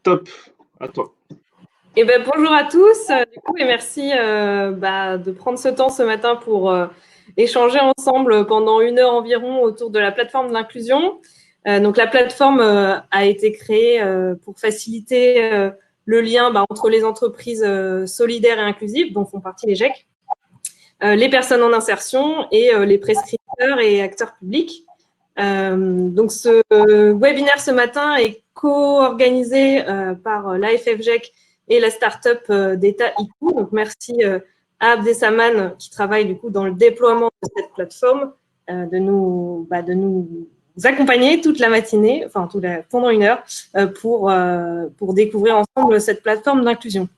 top, à toi. Eh ben, bonjour à tous, du coup, et merci de prendre ce temps ce matin pour échanger ensemble pendant 1 heure environ autour de la plateforme de l'inclusion. Donc, la plateforme a été créée pour faciliter le lien entre les entreprises solidaires et inclusives, dont font partie les GEC, les personnes en insertion et les prescripteurs et acteurs publics. Donc, ce webinaire ce matin est co-organisé par l'AFF-GEC et la start-up d'État ICU. Donc, merci à Abdesaman qui travaille du coup dans le déploiement de cette plateforme de nous accompagner toute la matinée, enfin pendant 1 heure, pour découvrir ensemble cette plateforme d'inclusion.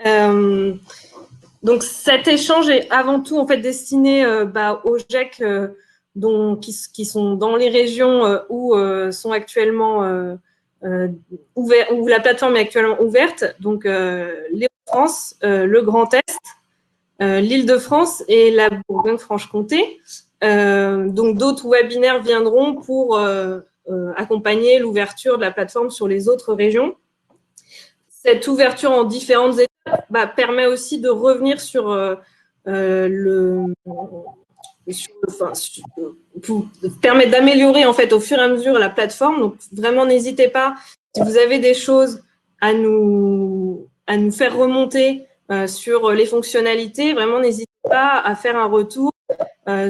Donc, cet échange est avant tout en fait destiné aux GEC qui sont dans les régions où sont actuellement où la plateforme est actuellement ouverte, donc les Hauts-de-France, le Grand Est, l'Île-de-France et la Bourgogne-Franche-Comté. Donc d'autres webinaires viendront pour accompagner l'ouverture de la plateforme sur les autres régions. Cette ouverture en différentes étapes permet aussi de revenir sur permet d'améliorer en fait au fur et à mesure la plateforme. Donc vraiment n'hésitez pas, si vous avez des choses à nous faire remonter sur les fonctionnalités, vraiment n'hésitez pas à faire un retour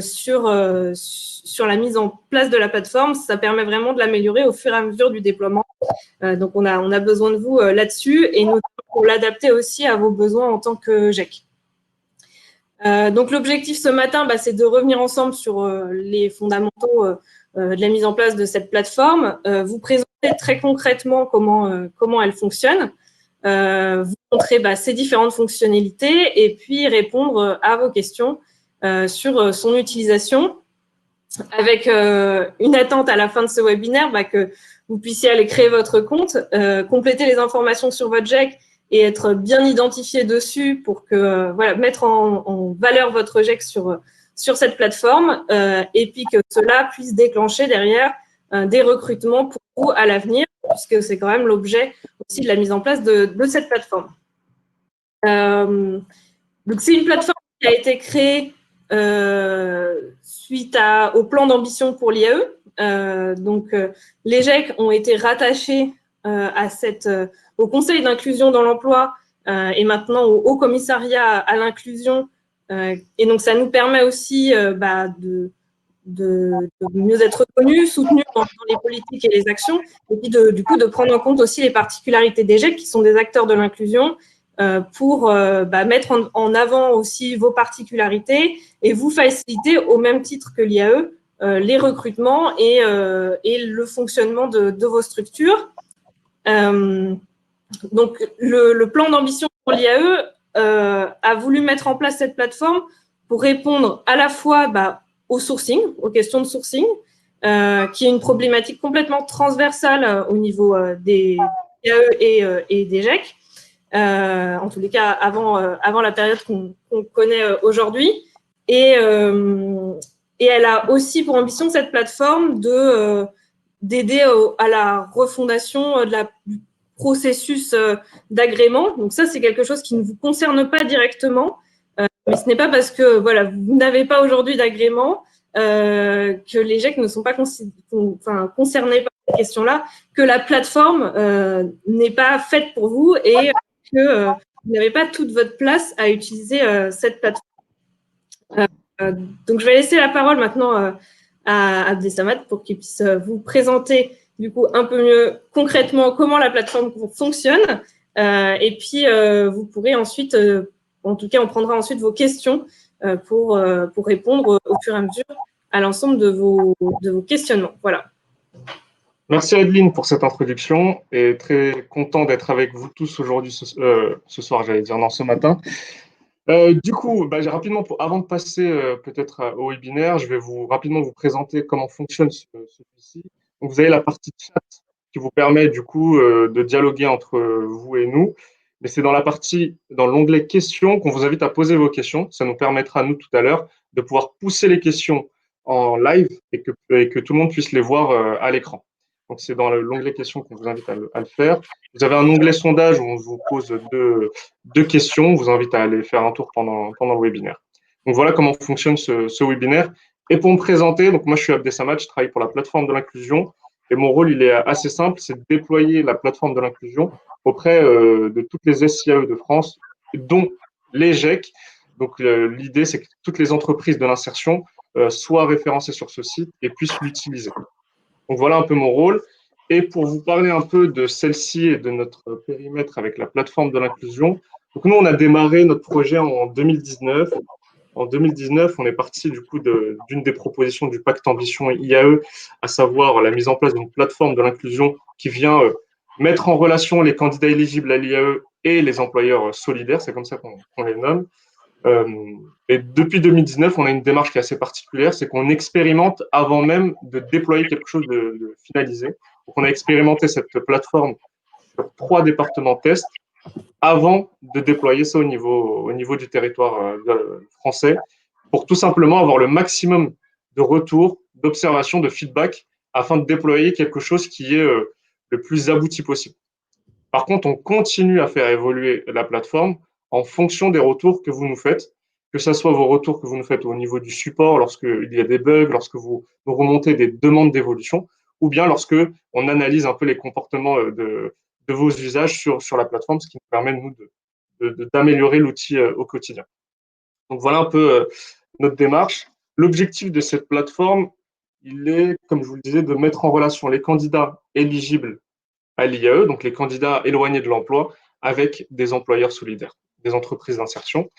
sur la mise en place de la plateforme. Ça permet vraiment de l'améliorer au fur et à mesure du déploiement. Donc on a besoin de vous là-dessus et notamment pour l'adapter aussi à vos besoins en tant que GEC. Donc l'objectif ce matin, c'est de revenir ensemble sur les fondamentaux de la mise en place de cette plateforme, vous présenter très concrètement comment elle fonctionne, vous montrer ses différentes fonctionnalités et puis répondre à vos questions sur son utilisation, avec une attente à la fin de ce webinaire que vous puissiez aller créer votre compte, compléter les informations sur votre GEC et être bien identifié dessus pour que mettre en valeur votre GEC sur cette plateforme et puis que cela puisse déclencher derrière des recrutements pour vous à l'avenir, puisque c'est quand même l'objet aussi de la mise en place de cette plateforme. Donc c'est une plateforme qui a été créée suite au plan d'ambition pour l'IAE. Donc les GEC ont été rattachés au Conseil d'inclusion dans l'emploi et maintenant au Haut Commissariat à l'inclusion. Et donc, ça nous permet aussi de mieux être reconnus, soutenus dans les politiques et les actions, et puis du coup de prendre en compte aussi les particularités des GEC qui sont des acteurs de l'inclusion pour mettre en avant aussi vos particularités et vous faciliter au même titre que l'IAE les recrutements et le fonctionnement de vos structures. Donc, le plan d'ambition pour l'IAE a voulu mettre en place cette plateforme pour répondre à la fois au sourcing, aux questions de sourcing, qui est une problématique complètement transversale au niveau des IAE et des GEC, en tous les cas avant la période qu'on connaît aujourd'hui. Et elle a aussi pour ambition, cette plateforme, d'aider à la refondation du processus d'agrément. Donc ça, c'est quelque chose qui ne vous concerne pas directement, mais ce n'est pas parce que vous n'avez pas aujourd'hui d'agrément que les GEC ne sont pas concernés par ces questions-là, que la plateforme n'est pas faite pour vous et que vous n'avez pas toute votre place à utiliser cette plateforme. Donc, je vais laisser la parole maintenant à Abdesamad pour qu'il puisse vous présenter du coup un peu mieux concrètement comment la plateforme fonctionne. Et puis, vous pourrez ensuite, en tout cas, on prendra ensuite vos questions pour répondre au fur et à mesure à l'ensemble de vos questionnements. Voilà. Merci Adeline pour cette introduction et très content d'être avec vous tous aujourd'hui, ce soir, j'allais dire, non, ce matin. Du coup, rapidement, avant de passer peut-être au webinaire, je vais rapidement vous présenter comment fonctionne celui-ci. Donc, vous avez la partie chat qui vous permet du coup de dialoguer entre vous et nous. Mais c'est dans l'onglet questions qu'on vous invite à poser vos questions. Ça nous permettra, nous, tout à l'heure, de pouvoir pousser les questions en live et que tout le monde puisse les voir à l'écran. Donc, c'est dans l'onglet questions qu'on vous invite à le faire. Vous avez un onglet sondage où on vous pose deux questions. On vous invite à aller faire un tour pendant le webinaire. Donc, voilà comment fonctionne ce webinaire. Et pour me présenter, donc moi, je suis Abdessamad, je travaille pour la plateforme de l'inclusion. Et mon rôle, il est assez simple, c'est de déployer la plateforme de l'inclusion auprès de toutes les SIAE de France, dont les GEC. Donc, l'idée, c'est que toutes les entreprises de l'insertion soient référencées sur ce site et puissent l'utiliser. Donc, voilà un peu mon rôle. Et pour vous parler un peu de celle-ci et de notre périmètre avec la plateforme de l'inclusion, donc nous, on a démarré notre projet en 2019. En 2019, on est parti du coup d'une des propositions du pacte ambition IAE, à savoir la mise en place d'une plateforme de l'inclusion qui vient mettre en relation les candidats éligibles à l'IAE et les employeurs solidaires, c'est comme ça qu'on les nomme. Et depuis 2019, on a une démarche qui est assez particulière, c'est qu'on expérimente avant même de déployer quelque chose de finalisé. Donc, on a expérimenté cette plateforme sur 3 départements tests avant de déployer ça au niveau du territoire français, pour tout simplement avoir le maximum de retours, d'observations, de feedback, afin de déployer quelque chose qui est le plus abouti possible. Par contre, on continue à faire évoluer la plateforme en fonction des retours que vous nous faites, que ce soit vos retours que vous nous faites au niveau du support, lorsqu'il y a des bugs, lorsque vous nous remontez des demandes d'évolution, ou bien lorsque on analyse un peu les comportements de vos usages sur la plateforme, ce qui nous permet, nous, d'améliorer l'outil au quotidien. Donc, voilà un peu notre démarche. L'objectif de cette plateforme, il est, comme je vous le disais, de mettre en relation les candidats éligibles à l'IAE, donc les candidats éloignés de l'emploi, avec des employeurs solidaires, des entreprises d'insertion,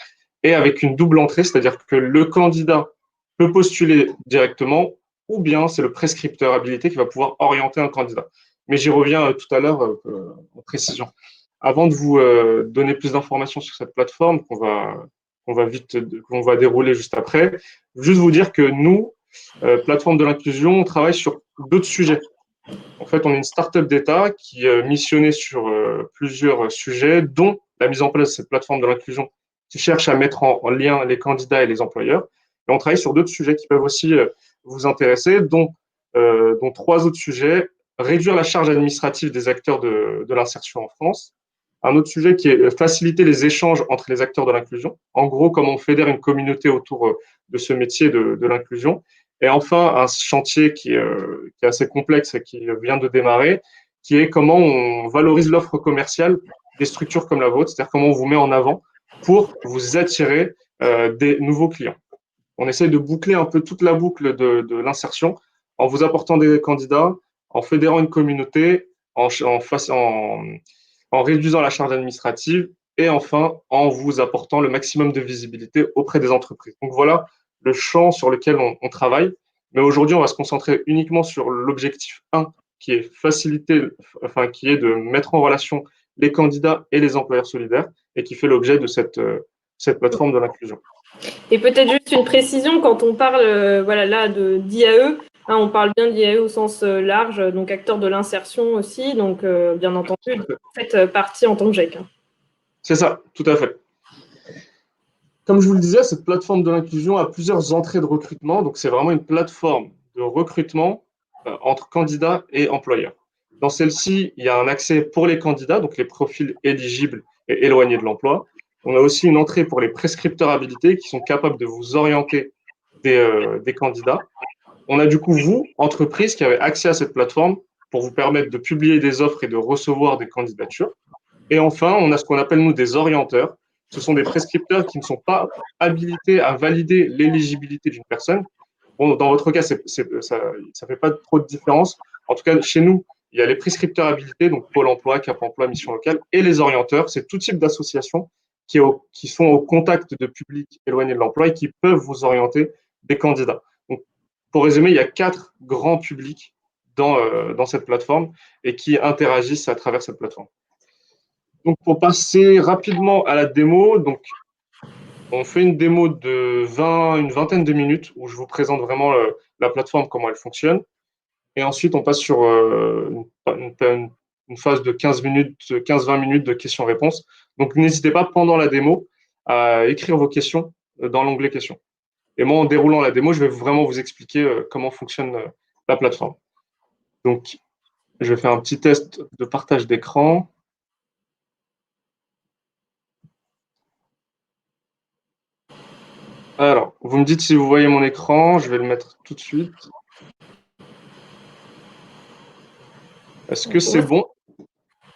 et avec une double entrée, c'est-à-dire que le candidat peut postuler directement, ou bien c'est le prescripteur habilité qui va pouvoir orienter un candidat. Mais j'y reviens tout à l'heure en précision. Avant de vous donner plus d'informations sur cette plateforme qu'on va dérouler juste après, juste vous dire que nous, plateforme de l'inclusion, on travaille sur d'autres sujets. En fait, on est une start-up d'État qui est missionnée sur plusieurs sujets, dont la mise en place de cette plateforme de l'inclusion qui cherche à mettre en lien les candidats et les employeurs. Et on travaille sur d'autres sujets qui peuvent aussi vous intéresser, dont 3 autres sujets. Réduire la charge administrative des acteurs de l'insertion en France. Un autre sujet qui est faciliter les échanges entre les acteurs de l'inclusion. En gros, comment on fédère une communauté autour de ce métier de l'inclusion. Et enfin, un chantier qui est assez complexe et qui vient de démarrer, qui est comment on valorise l'offre commerciale des structures comme la vôtre, c'est-à-dire comment on vous met en avant pour vous attirer des nouveaux clients. On essaie de boucler un peu toute la boucle de l'insertion en vous apportant des candidats, en fédérant une communauté, en réduisant la charge administrative et enfin en vous apportant le maximum de visibilité auprès des entreprises. Donc voilà le champ sur lequel on travaille. Mais aujourd'hui, on va se concentrer uniquement sur l'objectif 1, qui est qui est de mettre en relation les candidats et les employeurs solidaires et qui fait l'objet de cette plateforme de l'inclusion. Et peut-être juste une précision, quand on parle voilà, là d'IAE, hein, on parle bien d'IAE au sens large, donc acteur de l'insertion aussi, donc bien entendu, vous faites partie en tant que GEC. Hein. C'est ça, tout à fait. Comme je vous le disais, cette plateforme de l'inclusion a plusieurs entrées de recrutement, donc c'est vraiment une plateforme de recrutement entre candidats et employeurs. Dans celle-ci, il y a un accès pour les candidats, donc les profils éligibles et éloignés de l'emploi. On a aussi une entrée pour les prescripteurs habilités qui sont capables de vous orienter des candidats. On a du coup, vous, entreprise, qui avez accès à cette plateforme pour vous permettre de publier des offres et de recevoir des candidatures. Et enfin, on a ce qu'on appelle, nous, des orienteurs. Ce sont des prescripteurs qui ne sont pas habilités à valider l'éligibilité d'une personne. Bon, dans votre cas, ça ne fait pas trop de différence. En tout cas, chez nous, il y a les prescripteurs habilités, donc Pôle emploi, Cap emploi, mission locale, et les orienteurs. C'est tout type d'associations qui sont au contact de publics éloignés de l'emploi et qui peuvent vous orienter des candidats. Donc, pour résumer, il y a 4 grands publics dans cette plateforme et qui interagissent à travers cette plateforme. Donc, pour passer rapidement à la démo, donc, on fait une démo de une vingtaine de minutes où je vous présente vraiment la plateforme, comment elle fonctionne. Et ensuite, on passe sur une phase de 15-20 minutes de questions-réponses. Donc, n'hésitez pas pendant la démo à écrire vos questions dans l'onglet questions. Et moi, en déroulant la démo, je vais vraiment vous expliquer comment fonctionne la plateforme. Donc, Je vais faire un petit test de partage d'écran. Alors, vous me dites si vous voyez mon écran, je vais le mettre tout de suite. Est-ce que c'est bon?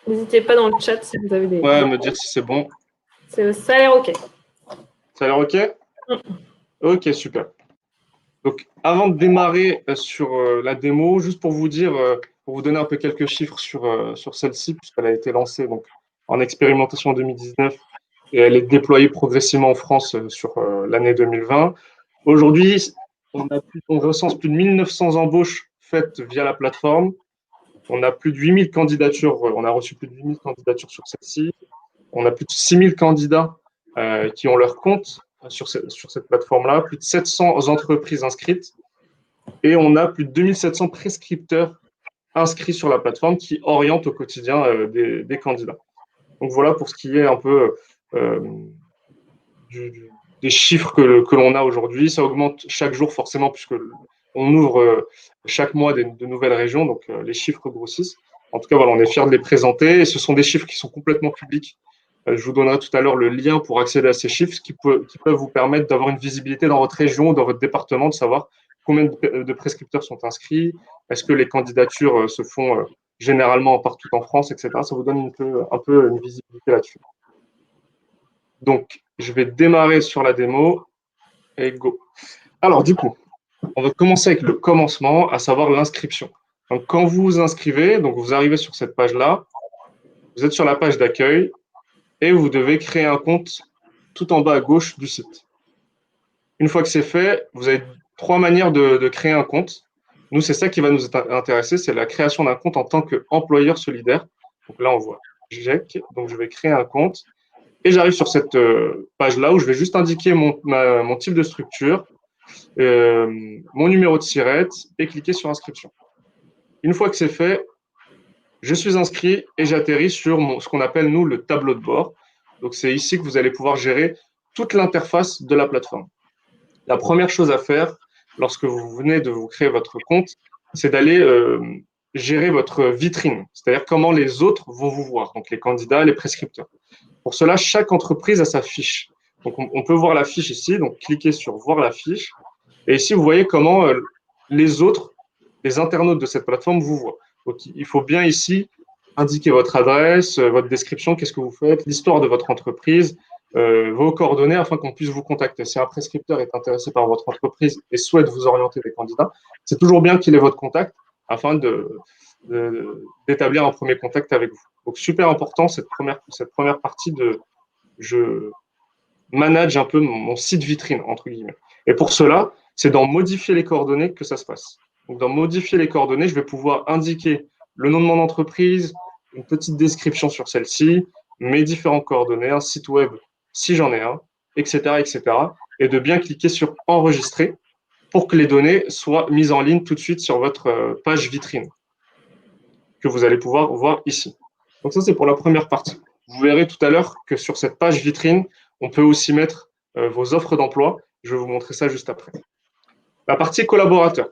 N'hésitez pas dans le chat si vous avez des... Ouais, me dire si c'est bon. Ça a l'air OK. Ça a l'air OK? OK, super. Donc, avant de démarrer sur la démo, juste pour vous dire, pour vous donner un peu quelques chiffres sur celle-ci, puisqu'elle a été lancée donc, en expérimentation en 2019 et elle est déployée progressivement en France sur l'année 2020. Aujourd'hui, on recense plus de 1900 embauches faites via la plateforme. On a plus de 8000 candidatures, on a reçu plus de 8000 candidatures sur celle-ci. On a plus de 6000 candidats qui ont leur compte sur cette plateforme-là, plus de 700 entreprises inscrites et on a plus de 2700 prescripteurs inscrits sur la plateforme qui orientent au quotidien des candidats. Donc voilà pour ce qui est un peu euh, des chiffres que l'on a aujourd'hui. Ça augmente chaque jour forcément puisque on ouvre chaque mois de nouvelles régions, donc les chiffres grossissent. En tout cas, voilà, on est fiers de les présenter et ce sont des chiffres qui sont complètement publics. Je vous donnerai tout à l'heure le lien pour accéder à ces chiffres qui peuvent vous permettre d'avoir une visibilité dans votre région, dans votre département, de savoir combien de prescripteurs sont inscrits, est-ce que les candidatures se font généralement partout en France, etc. Ça vous donne un peu une visibilité là-dessus. Donc, je vais démarrer sur la démo et go. Alors, du coup, on va commencer avec le commencement, à savoir l'inscription. Donc, quand vous vous inscrivez, donc vous arrivez sur cette page-là, vous êtes sur la page d'accueil et vous devez créer un compte tout en bas à gauche du site. Une fois que c'est fait, vous avez 3 manières de créer un compte. Nous, c'est ça qui va nous intéresser, c'est la création d'un compte en tant qu'employeur solidaire. Donc là, on voit GEC, donc je vais créer un compte. Et j'arrive sur cette page-là où je vais juste indiquer mon type de structure, mon numéro de SIRET et cliquer sur inscription. Une fois que c'est fait, je suis inscrit et j'atterris sur ce qu'on appelle, nous, le tableau de bord. Donc, c'est ici que vous allez pouvoir gérer toute l'interface de la plateforme. La première chose à faire lorsque vous venez de vous créer votre compte, c'est d'aller gérer votre vitrine, c'est-à-dire comment les autres vont vous voir, donc les candidats, les prescripteurs. Pour cela, chaque entreprise a sa fiche. Donc, on peut voir la fiche ici, donc cliquez sur voir la fiche. Et ici, vous voyez comment les autres, les internautes de cette plateforme vous voient. Donc, il faut bien ici indiquer votre adresse, votre description, qu'est-ce que vous faites, l'histoire de votre entreprise, vos coordonnées afin qu'on puisse vous contacter. Si un prescripteur est intéressé par votre entreprise et souhaite vous orienter des candidats, c'est toujours bien qu'il ait votre contact afin d'établir un premier contact avec vous. Donc, super important cette première partie de je manage un peu mon site vitrine, entre guillemets. Et pour cela, c'est dans modifier les coordonnées que ça se passe. Donc, dans modifier les coordonnées, je vais pouvoir indiquer le nom de mon entreprise, une petite description sur celle-ci, mes différentes coordonnées, un site web si j'en ai un, etc., etc. Et de bien cliquer sur enregistrer pour que les données soient mises en ligne tout de suite sur votre page vitrine que vous allez pouvoir voir ici. Donc ça, c'est pour la première partie. Vous verrez tout à l'heure que sur cette page vitrine, on peut aussi mettre vos offres d'emploi. Je vais vous montrer ça juste après. La partie collaborateur.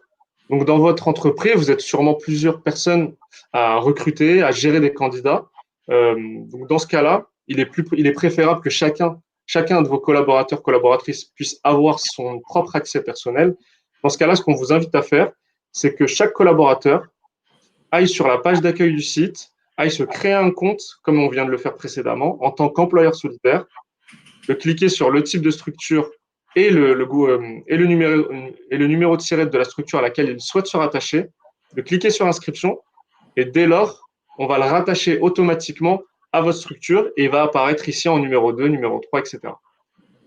Donc, dans votre entreprise, vous êtes sûrement plusieurs personnes à recruter, à gérer des candidats. Donc, dans ce cas-là, il est préférable que chacun de vos collaborateurs, collaboratrices puisse avoir son propre accès personnel. Dans ce cas-là, ce qu'on vous invite à faire, c'est que chaque collaborateur aille sur la page d'accueil du site, aille se créer un compte, comme on vient de le faire précédemment, en tant qu'employeur solidaire, de cliquer sur le type de structure et le numéro de SIRET de la structure à laquelle il souhaite se rattacher, de cliquer sur inscription, et dès lors, on va le rattacher automatiquement à votre structure et il va apparaître ici en numéro 2, numéro 3, etc.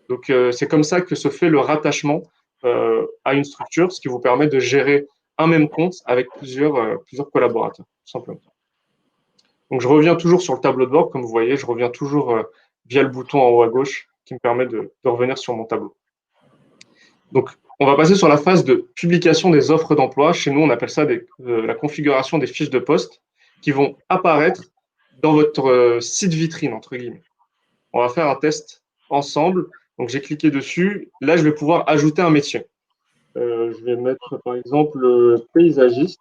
Donc, c'est comme ça que se fait le rattachement à une structure, ce qui vous permet de gérer un même compte avec plusieurs collaborateurs, tout simplement. Donc, je reviens toujours sur le tableau de bord. Comme vous voyez, je reviens toujours via le bouton en haut à gauche qui me permet de revenir sur mon tableau. Donc, on va passer sur la phase de publication des offres d'emploi. Chez nous, on appelle ça la configuration des fiches de poste qui vont apparaître dans votre site vitrine, entre guillemets. On va faire un test ensemble. Donc, j'ai cliqué dessus. Là, je vais pouvoir ajouter un métier. Je vais mettre, par exemple, paysagiste.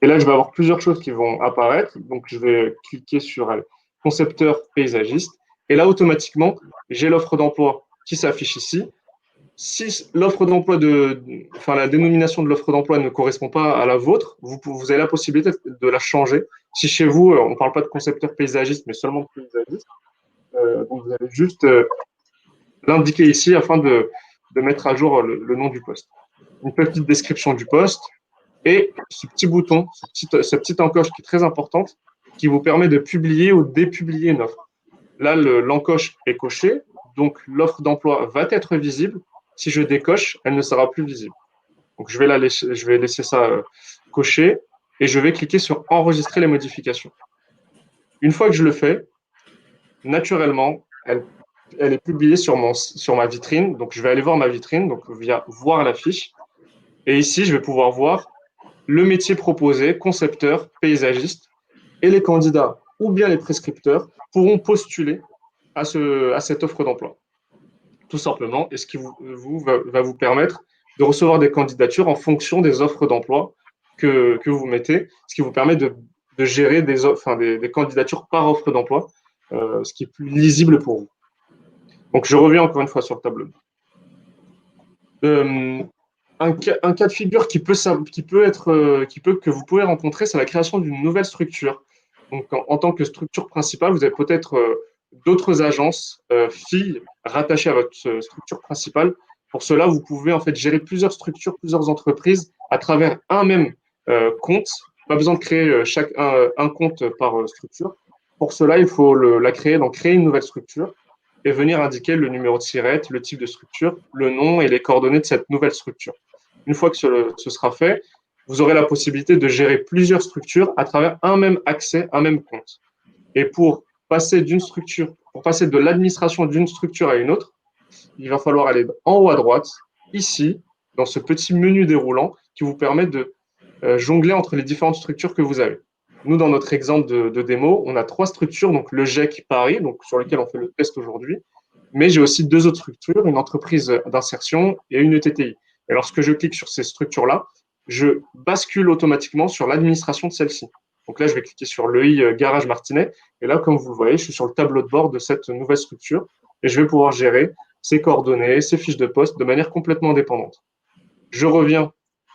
Et là, je vais avoir plusieurs choses qui vont apparaître. Donc, je vais cliquer sur concepteur paysagiste. Et là, automatiquement, j'ai l'offre d'emploi qui s'affiche ici. Si l'offre d'emploi enfin, la dénomination de l'offre d'emploi ne correspond pas à la vôtre, vous avez la possibilité de la changer. Si chez vous, on ne parle pas de concepteur paysagiste, mais seulement de paysagiste, donc vous allez juste l'indiquer ici afin de mettre à jour le nom du poste. Une petite description du poste et ce petit bouton, cette petite encoche qui est très importante, qui vous permet de publier ou dépublier une offre. Là, l'encoche est cochée, donc l'offre d'emploi va être visible. Si je décoche, elle ne sera plus visible. Donc, je vais laisser ça coché et je vais cliquer sur enregistrer les modifications. Une fois que je le fais, naturellement, elle est publiée sur ma vitrine. Donc, je vais aller voir ma vitrine, donc via voir la fiche. Et ici, je vais pouvoir voir le métier proposé, concepteur, paysagiste, et les candidats ou bien les prescripteurs pourront postuler à cette offre d'emploi. Tout simplement, et ce qui va vous permettre de recevoir des candidatures en fonction des offres d'emploi que vous mettez, ce qui vous permet de gérer des candidatures par offre d'emploi, ce qui est plus lisible pour vous. Donc, je reviens encore une fois sur le tableau. Un cas de figure que vous pouvez rencontrer, c'est la création d'une nouvelle structure. Donc, en tant que structure principale, vous avez peut-être d'autres agences filles rattachées à votre structure principale. Pour cela, vous pouvez en fait gérer plusieurs structures, plusieurs entreprises à travers un même compte. Pas besoin de créer un compte par structure. Pour cela, il faut créer une nouvelle structure et venir indiquer le numéro de SIRET, le type de structure, le nom et les coordonnées de cette nouvelle structure. Une fois que ce sera fait, vous aurez la possibilité de gérer plusieurs structures à travers un même accès, un même compte. Et pour passer de l'administration d'une structure à une autre, il va falloir aller en haut à droite, ici, dans ce petit menu déroulant qui vous permet de jongler entre les différentes structures que vous avez. Nous, dans notre exemple de démo, on a 3 structures, donc le GEC Paris, donc sur lequel on fait le test aujourd'hui, mais j'ai aussi 2 autres structures, une entreprise d'insertion et une ETTI. Et lorsque je clique sur ces structures-là, je bascule automatiquement sur l'administration de celle-ci. Donc là, je vais cliquer sur l'EI Garage Martinet, et là, comme vous le voyez, je suis sur le tableau de bord de cette nouvelle structure, et je vais pouvoir gérer ses coordonnées, ses fiches de poste de manière complètement indépendante. Je reviens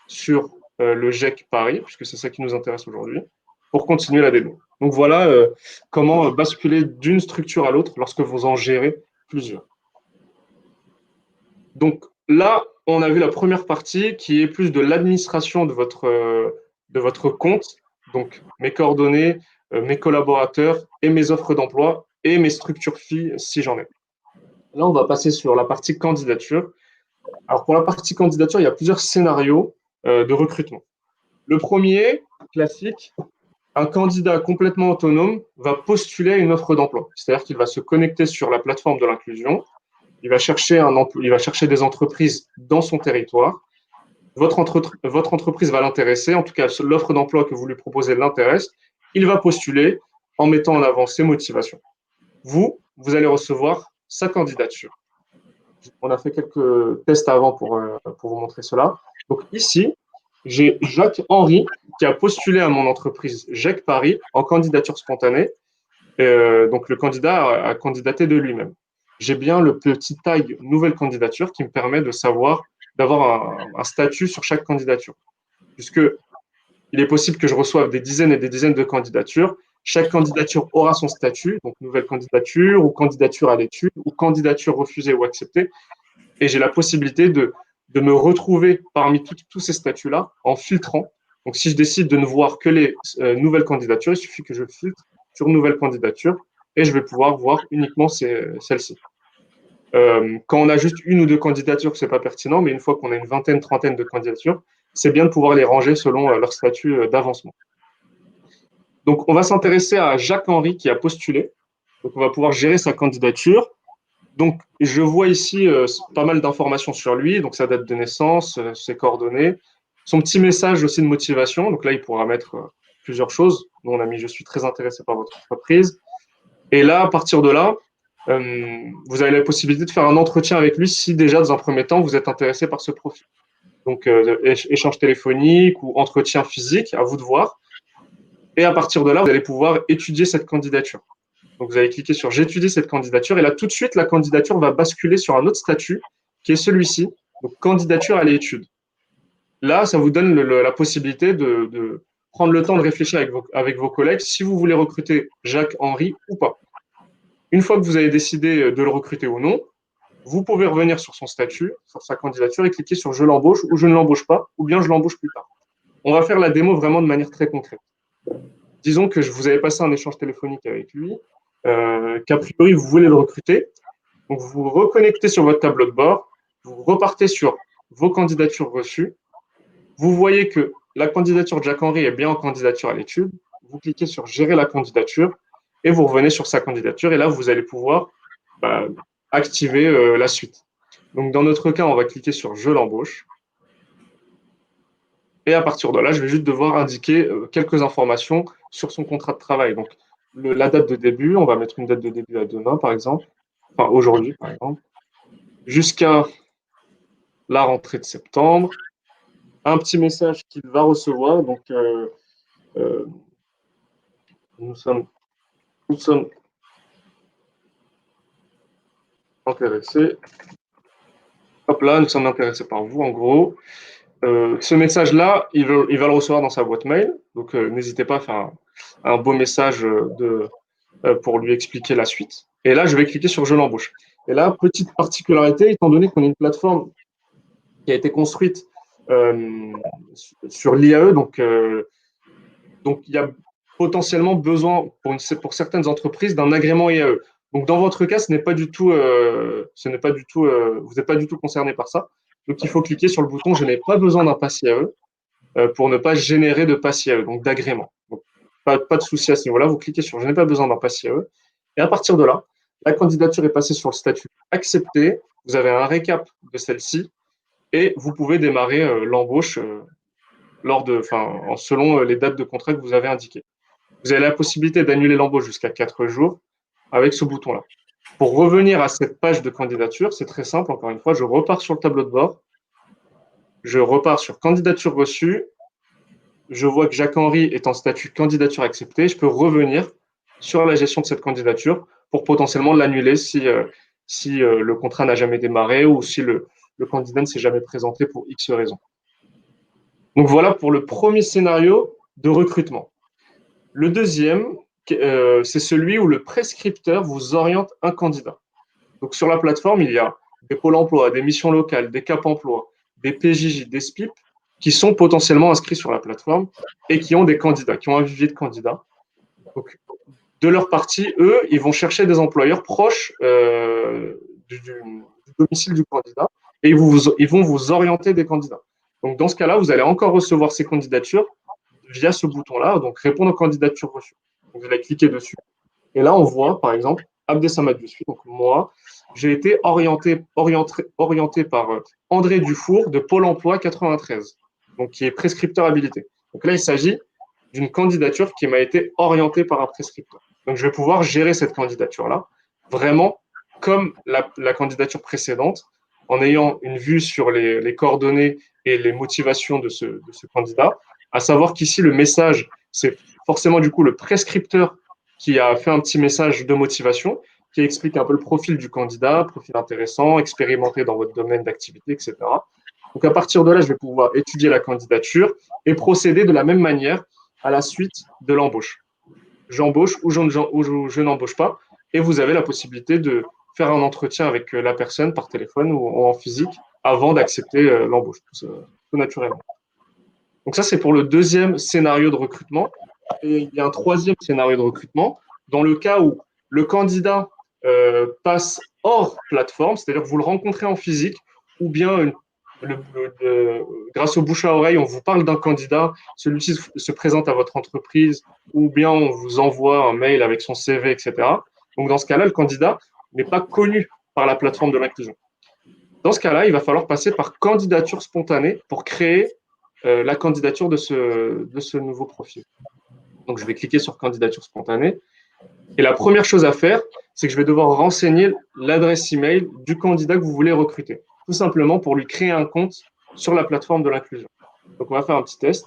sur le GEC Paris, puisque c'est ça qui nous intéresse aujourd'hui, pour continuer la démo. Donc voilà comment basculer d'une structure à l'autre lorsque vous en gérez plusieurs. Donc là, on a vu la première partie qui est plus de l'administration de votre compte, donc mes coordonnées, mes collaborateurs et mes offres d'emploi et mes structures filles si j'en ai. Là, on va passer sur la partie candidature. Alors pour la partie candidature, il y a plusieurs scénarios de recrutement. Le premier, classique, un candidat complètement autonome va postuler à une offre d'emploi. C'est-à-dire qu'il va se connecter sur la plateforme de l'inclusion, il va chercher des entreprises dans son territoire. Votre entreprise va l'intéresser, en tout cas l'offre d'emploi que vous lui proposez l'intéresse. Il va postuler en mettant en avant ses motivations. Vous allez recevoir sa candidature. On a fait quelques tests avant pour vous montrer cela. Donc ici, j'ai Jacques-Henri qui a postulé à mon entreprise GEC Paris en candidature spontanée. Donc le candidat a candidaté de lui-même. J'ai bien le petit tag nouvelle candidature qui me permet de savoir, d'avoir un statut sur chaque candidature. Puisque il est possible que je reçoive des dizaines et des dizaines de candidatures. Chaque candidature aura son statut, donc nouvelle candidature ou candidature à l'étude ou candidature refusée ou acceptée. Et j'ai la possibilité de me retrouver parmi tous ces statuts-là en filtrant. Donc, si je décide de ne voir que les nouvelles candidatures, il suffit que je filtre sur nouvelles candidatures et je vais pouvoir voir uniquement celles-ci. Quand on a juste une ou deux candidatures, ce n'est pas pertinent, mais une fois qu'on a une vingtaine, trentaine de candidatures, c'est bien de pouvoir les ranger selon leur statut d'avancement. Donc, on va s'intéresser à Jacques-Henri qui a postulé. Donc, on va pouvoir gérer sa candidature. Donc, je vois ici pas mal d'informations sur lui, donc sa date de naissance, ses coordonnées, son petit message aussi de motivation. Donc là, il pourra mettre plusieurs choses. Nous, on a mis « Je suis très intéressé par votre entreprise ». Et là, à partir de là, vous avez la possibilité de faire un entretien avec lui si déjà, dans un premier temps, vous êtes intéressé par ce profil. Donc, échange téléphonique ou entretien physique, à vous de voir. Et à partir de là, vous allez pouvoir étudier cette candidature. Donc, vous allez cliquer sur J'étudie cette candidature. Et là, tout de suite, la candidature va basculer sur un autre statut qui est celui-ci, donc candidature à l'étude. Là, ça vous donne la possibilité de prendre le temps de réfléchir avec vos collègues si vous voulez recruter Jacques-Henri ou pas. Une fois que vous avez décidé de le recruter ou non, vous pouvez revenir sur son statut, sur sa candidature et cliquer sur Je l'embauche ou Je ne l'embauche pas, ou bien Je l'embauche plus tard. On va faire la démo vraiment de manière très concrète. Disons que vous avez passé un échange téléphonique avec lui, qu'a priori vous voulez le recruter. Donc vous vous reconnectez sur votre tableau de bord, vous repartez sur vos candidatures reçues, vous voyez que la candidature de Jacques-Henri est bien en candidature à l'étude, vous cliquez sur Gérer la candidature et vous revenez sur sa candidature et là vous allez pouvoir activer la suite. Donc dans notre cas, on va cliquer sur Je l'embauche. Et à partir de là, je vais juste devoir indiquer quelques informations sur son contrat de travail. Donc, la date de début, on va mettre une date de début à demain, par exemple, enfin aujourd'hui, par exemple, jusqu'à la rentrée de septembre. Un petit message qu'il va recevoir. Donc, nous sommes intéressés. Hop là, nous sommes intéressés par vous, en gros. Ce message-là, il va le recevoir dans sa boîte mail. Donc, n'hésitez pas à faire un beau message pour lui expliquer la suite. Et là, je vais cliquer sur Je l'embauche. Et là, petite particularité, étant donné qu'on est une plateforme qui a été construite sur l'IAE, donc il y a potentiellement besoin pour certaines entreprises d'un agrément IAE. Donc, dans votre cas, vous n'êtes pas du tout concerné par ça. Donc, il faut cliquer sur le bouton Je n'ai pas besoin d'un pass IAE pour ne pas générer de pass IAE, donc d'agrément. Donc, pas de souci à ce niveau-là. Vous cliquez sur Je n'ai pas besoin d'un pass IAE. Et à partir de là, la candidature est passée sur le statut accepté. Vous avez un récap de celle-ci et vous pouvez démarrer l'embauche selon les dates de contrat que vous avez indiquées. Vous avez la possibilité d'annuler l'embauche jusqu'à 4 jours avec ce bouton-là. Pour revenir à cette page de candidature, c'est très simple. Encore une fois, je repars sur le tableau de bord. Je repars sur candidature reçue. Je vois que Jacques-Henri est en statut candidature acceptée. Je peux revenir sur la gestion de cette candidature pour potentiellement l'annuler si le contrat n'a jamais démarré ou si le candidat ne s'est jamais présenté pour X raisons. Donc voilà pour le premier scénario de recrutement. Le deuxième, c'est celui où le prescripteur vous oriente un candidat. Donc sur la plateforme, il y a des pôles emploi, des missions locales, des Cap emploi, des PJJ, des SPIP qui sont potentiellement inscrits sur la plateforme et qui ont des candidats, qui ont un vivier de candidats. Donc, de leur partie, eux, ils vont chercher des employeurs proches du domicile du candidat et ils vont vous orienter des candidats. Donc, dans ce cas-là, vous allez encore recevoir ces candidatures via ce bouton-là, donc répondre aux candidatures reçues. Donc, vous allez cliquer dessus. Et là, on voit, par exemple, Abdesamad Yousfi, donc moi, j'ai été orienté par André Dufour de Pôle emploi 93, donc qui est prescripteur habilité. Donc là, il s'agit d'une candidature qui m'a été orientée par un prescripteur. Donc, je vais pouvoir gérer cette candidature-là, vraiment comme la candidature précédente, en ayant une vue sur les coordonnées et les motivations de ce candidat, à savoir qu'ici, le message, c'est forcément du coup le prescripteur qui a fait un petit message de motivation, qui explique un peu le profil du candidat, profil intéressant, expérimenté dans votre domaine d'activité, etc. Donc, à partir de là, je vais pouvoir étudier la candidature et procéder de la même manière à la suite de l'embauche. J'embauche ou je n'embauche pas, et vous avez la possibilité de faire un entretien avec la personne par téléphone ou en physique avant d'accepter l'embauche, tout naturellement. Donc ça, c'est pour le deuxième scénario de recrutement. Et il y a un troisième scénario de recrutement dans le cas où le candidat passe hors plateforme, c'est-à-dire que vous le rencontrez en physique, ou bien grâce au bouche à oreille, on vous parle d'un candidat, celui-ci se présente à votre entreprise, ou bien on vous envoie un mail avec son CV, etc. Donc dans ce cas-là, le candidat n'est pas connu par la plateforme de l'inclusion. Dans ce cas-là, il va falloir passer par candidature spontanée pour créer la candidature de ce nouveau profil. Donc, je vais cliquer sur candidature spontanée. Et la première chose à faire, c'est que je vais devoir renseigner l'adresse email du candidat que vous voulez recruter. Tout simplement pour lui créer un compte sur la plateforme de l'inclusion. Donc, on va faire un petit test.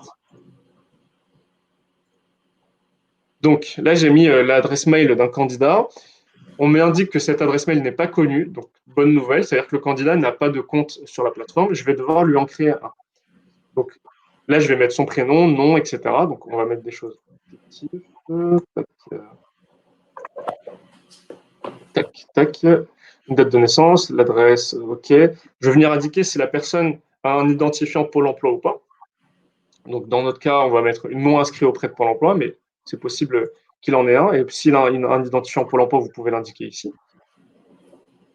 Donc, là, j'ai mis l'adresse mail d'un candidat. On m'indique que cette adresse mail n'est pas connue. Donc, bonne nouvelle, c'est-à-dire que le candidat n'a pas de compte sur la plateforme. Je vais devoir lui en créer un. Donc, là, je vais mettre son prénom, nom, etc. Donc, on va mettre des choses fictives. Tac, tac. Une date de naissance, l'adresse, OK. Je vais venir indiquer si la personne a un identifiant Pôle emploi ou pas. Donc, dans notre cas, on va mettre non inscrit auprès de Pôle emploi, mais c'est possible qu'il en ait un. Et s'il a un identifiant Pôle emploi, vous pouvez l'indiquer ici.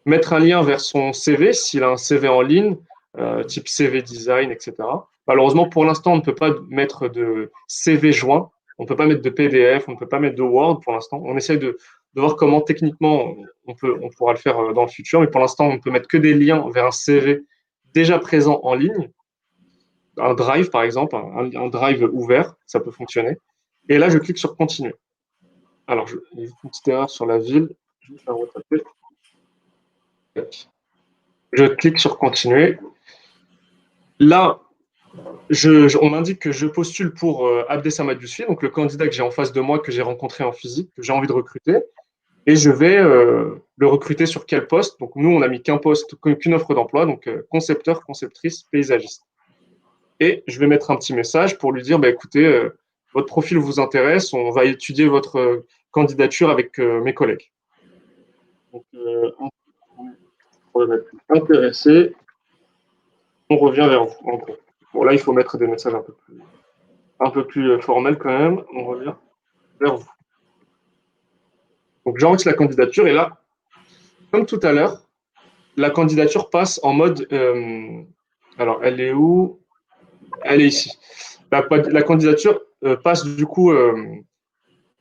Mettre un lien vers son CV, s'il a un CV en ligne, type CV design, etc. Malheureusement, pour l'instant, on ne peut pas mettre de CV joint, on ne peut pas mettre de PDF, on ne peut pas mettre de Word pour l'instant. On essaye de voir comment techniquement on pourra le faire dans le futur, mais pour l'instant, on ne peut mettre que des liens vers un CV déjà présent en ligne. Un drive, par exemple, un drive ouvert, ça peut fonctionner. Et là, je clique sur continuer. Alors, il y a une petite erreur sur la ville, je vais faire retaper. Je clique sur continuer. Là, on m'indique que je postule pour Abdessamad Yousfi, donc le candidat que j'ai en face de moi, que j'ai rencontré en physique, que j'ai envie de recruter. Et je vais le recruter sur quel poste. Donc, nous, on n'a mis qu'un poste, qu'une offre d'emploi, donc concepteur, conceptrice, paysagiste. Et je vais mettre un petit message pour lui dire, bah, écoutez, votre profil vous intéresse, on va étudier votre candidature avec mes collègues. Donc, on va mettre intéressé, on revient vers vous, en gros. Bon, là, il faut mettre des messages un peu plus formels quand même. On revient vers vous. Donc, j'enregistre la candidature et là, comme tout à l'heure, la candidature passe en mode. Alors, elle est où? Elle est ici. La candidature passe du coup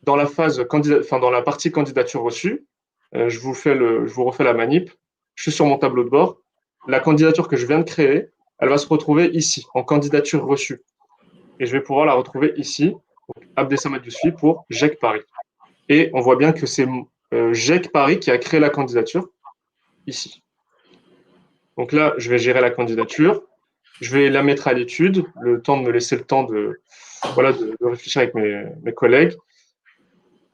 dans la phase dans la partie candidature reçue. Je vous refais la manip. Je suis sur mon tableau de bord. La candidature que je viens de créer, elle va se retrouver ici, en candidature reçue. Et je vais pouvoir la retrouver ici, Abdessamad Yousfi pour GEC Paris. Et on voit bien que c'est GEC Paris qui a créé la candidature ici. Donc là, je vais gérer la candidature. Je vais la mettre à l'étude, le temps de me laisser le temps de réfléchir avec mes collègues.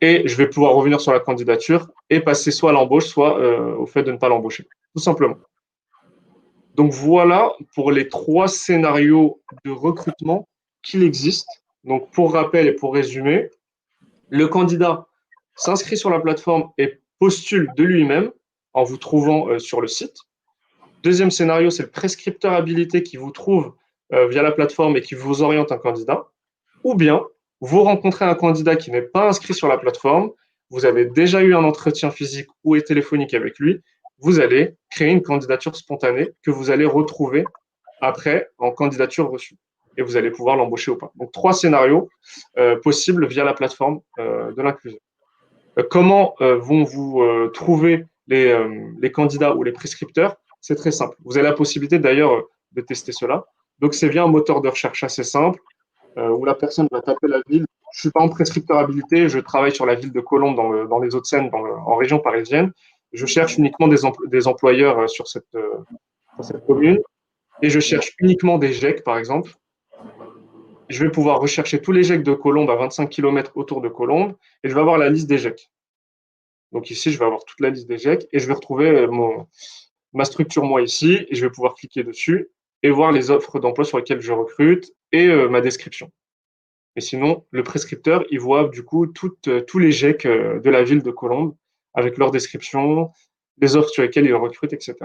Et je vais pouvoir revenir sur la candidature et passer soit à l'embauche, soit au fait de ne pas l'embaucher, tout simplement. Donc voilà pour les 3 scénarios de recrutement qu'il existe. Donc pour rappel et pour résumer, le candidat s'inscrit sur la plateforme et postule de lui-même en vous trouvant sur le site. Deuxième scénario, c'est le prescripteur habilité qui vous trouve via la plateforme et qui vous oriente un candidat. Ou bien, vous rencontrez un candidat qui n'est pas inscrit sur la plateforme, vous avez déjà eu un entretien physique ou téléphonique avec lui, vous allez créer une candidature spontanée que vous allez retrouver après en candidature reçue. Et vous allez pouvoir l'embaucher ou pas. Donc, 3 scénarios possibles via la plateforme de l'inclusion. Comment vont vous trouver les candidats ou les prescripteurs? C'est très simple. Vous avez la possibilité d'ailleurs de tester cela. Donc, c'est via un moteur de recherche assez simple où la personne va taper la ville. Je ne suis pas en prescripteur habilité, je travaille sur la ville de Colombes dans les Hauts-de-Seine, en région parisienne. Je cherche uniquement des employeurs sur cette commune et je cherche uniquement des GEC, par exemple. Je vais pouvoir rechercher tous les GEC de Colombes à 25 km autour de Colombes et je vais avoir la liste des GEC. Donc ici, je vais avoir toute la liste des GEC et je vais retrouver ma structure, moi, ici, et je vais pouvoir cliquer dessus et voir les offres d'emploi sur lesquelles je recrute et ma description. Mais sinon, le prescripteur, il voit du coup tous les GEC de la ville de Colombes avec leur description, les offres sur lesquelles il recrute, etc.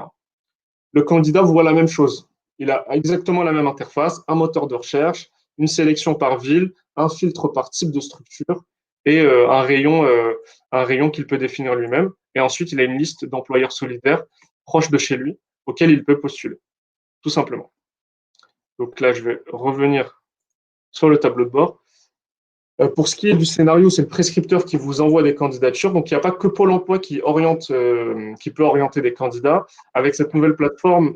Le candidat voit la même chose. Il a exactement la même interface, un moteur de recherche, une sélection par ville, un filtre par type de structure et un rayon qu'il peut définir lui-même. Et ensuite, il a une liste d'employeurs solidaires proches de chez lui auxquels il peut postuler, tout simplement. Donc là, je vais revenir sur le tableau de bord. Pour ce qui est du scénario, c'est le prescripteur qui vous envoie des candidatures. Donc, il n'y a pas que Pôle emploi qui peut orienter des candidats. Avec cette nouvelle plateforme,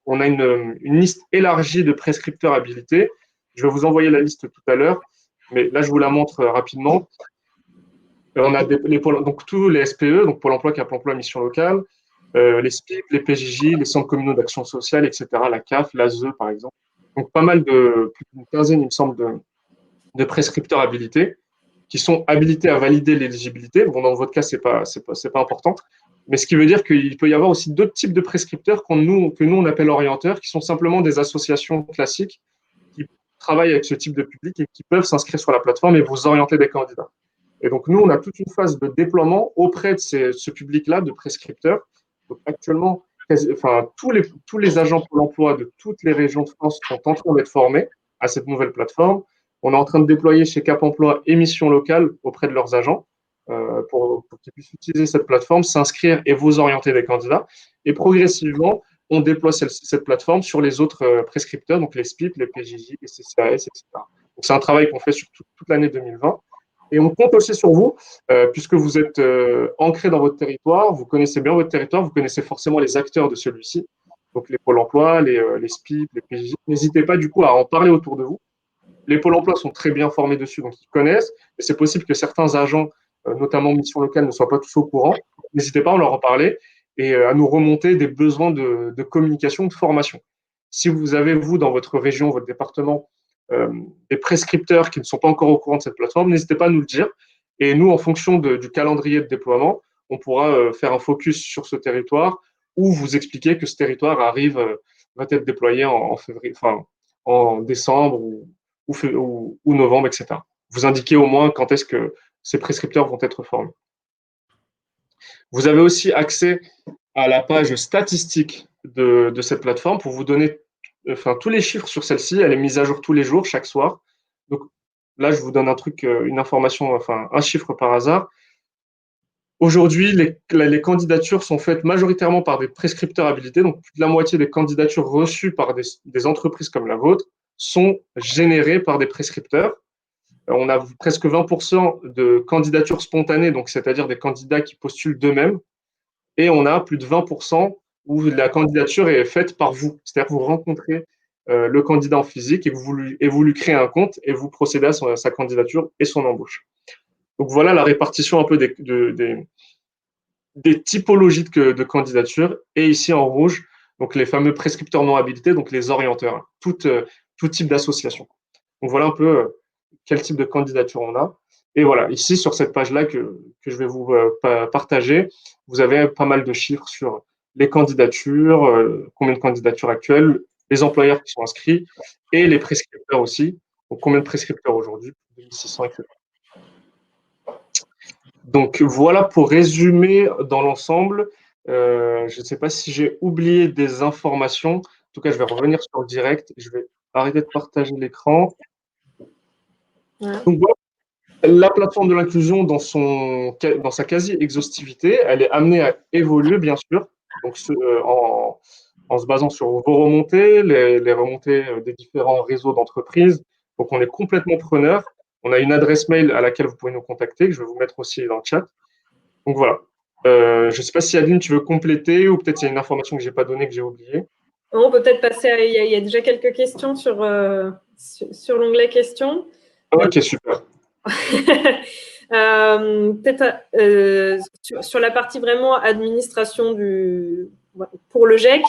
on a une liste élargie de prescripteurs habilités. Je vais vous envoyer la liste tout à l'heure, mais là, je vous la montre rapidement. On a donc tous les SPE, donc Pôle emploi, Cap emploi, mission locale. les SPIP, les PJJ, les centres communaux d'action sociale, etc., la CAF, l'ASE, par exemple. Donc, pas mal plus d'une quinzaine, il me semble, de prescripteurs habilités qui sont habilités à valider l'éligibilité. Bon, dans votre cas, c'est pas important. Mais ce qui veut dire qu'il peut y avoir aussi d'autres types de prescripteurs que nous, on appelle orienteurs, qui sont simplement des associations classiques qui travaillent avec ce type de public et qui peuvent s'inscrire sur la plateforme et vous orienter des candidats. Et donc, nous, on a toute une phase de déploiement auprès de ce public-là, de prescripteurs. Donc, actuellement, tous les agents pour l'emploi de toutes les régions de France sont en train d'être formés à cette nouvelle plateforme. On est en train de déployer chez Cap Emploi émissions locales auprès de leurs agents pour qu'ils puissent utiliser cette plateforme, s'inscrire et vous orienter des candidats. Et progressivement, on déploie cette plateforme sur les autres prescripteurs, donc les SPIP, les PJJ, les CCAS, etc. Donc, c'est un travail qu'on fait sur toute l'année 2020. Et on compte aussi sur vous, puisque vous êtes ancré dans votre territoire, vous connaissez bien votre territoire, vous connaissez forcément les acteurs de celui-ci, donc les pôles emploi, les SPIP, les PJJ. N'hésitez pas du coup à en parler autour de vous. Les pôles emploi sont très bien formés dessus, donc ils connaissent, mais c'est possible que certains agents, notamment mission locale, ne soient pas tous au courant. N'hésitez pas à leur en parler et à nous remonter des besoins de communication, de formation. Si vous avez, vous, dans votre région, votre département, des prescripteurs qui ne sont pas encore au courant de cette plateforme, n'hésitez pas à nous le dire. Et nous, en fonction du calendrier de déploiement, on pourra faire un focus sur ce territoire ou vous expliquer que ce territoire va être déployé en février, enfin, en décembre ou novembre, etc. Vous indiquez au moins quand est-ce que ces prescripteurs vont être formés. Vous avez aussi accès à la page statistique de cette plateforme pour vous donner tous les chiffres sur celle-ci. Elle est mise à jour tous les jours, chaque soir. Donc là, je vous donne un truc, une information, un chiffre par hasard. Aujourd'hui, les candidatures sont faites majoritairement par des prescripteurs habilités. Donc, plus de la moitié des candidatures reçues par des entreprises comme la vôtre sont générées par des prescripteurs. On a presque 20% de candidatures spontanées, donc c'est-à-dire des candidats qui postulent d'eux-mêmes. Et on a plus de 20% où la candidature est faite par vous. C'est-à-dire que vous rencontrez le candidat en physique et vous lui créez un compte et vous procédez à sa candidature et son embauche. Donc voilà la répartition un peu des typologies de candidatures. Et ici en rouge, donc les fameux prescripteurs non habilités, donc les orienteurs, tout type d'association. Donc voilà un peu quel type de candidature on a. Et voilà, ici sur cette page-là que je vais vous partager, vous avez pas mal de chiffres sur les candidatures, combien de candidatures actuelles, les employeurs qui sont inscrits et les prescripteurs aussi. Donc combien de prescripteurs aujourd'hui, 2600, etc. Donc voilà pour résumer dans l'ensemble. Je ne sais pas si j'ai oublié des informations. En tout cas, je vais revenir sur le direct. Je vais arrêter de partager l'écran. Ouais. Donc voilà, la plateforme de l'inclusion dans sa quasi-exhaustivité, elle est amenée à évoluer, bien sûr, donc en se basant sur vos remontées, les remontées des différents réseaux d'entreprises. Donc on est complètement preneur. On a une adresse mail à laquelle vous pouvez nous contacter, que je vais vous mettre aussi dans le chat. Donc voilà. Je ne sais pas si Adeline, tu veux compléter ou peut-être il y a une information que je n'ai pas donnée, que j'ai oubliée. On peut peut-être passer à… Il y a déjà quelques questions sur l'onglet questions. Ok, super. Peut-être sur la partie vraiment administration pour le GEC,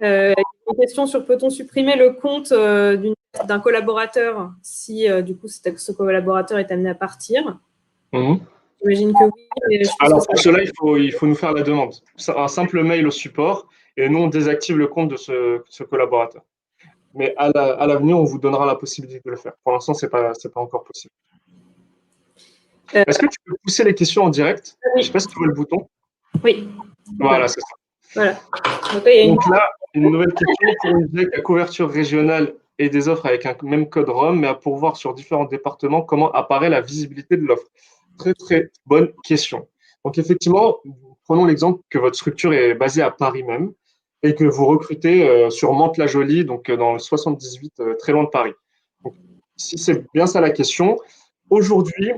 une question sur peut-on supprimer le compte d'un collaborateur si du coup ce collaborateur est amené à partir. J'imagine que oui. Alors pour cela, il faut nous faire la demande. Un simple mail au support et nous on désactive le compte de ce collaborateur. Mais à l'avenir, on vous donnera la possibilité de le faire. Pour l'instant, c'est pas encore possible. Est-ce que tu peux pousser les questions en direct? Oui. Je ne sais pas si tu vois le bouton. Oui. Voilà, c'est ça. Voilà. Donc là, une nouvelle question pour une GEC à couverture régionale et des offres avec un même code ROM, mais à pourvoir sur différents départements, comment apparaît la visibilité de l'offre? Très, très bonne question. Donc effectivement, prenons l'exemple que votre structure est basée à Paris même et que vous recrutez sur Mantes-la-Jolie, donc dans le 78, très loin de Paris. Donc, si c'est bien ça la question, aujourd'hui,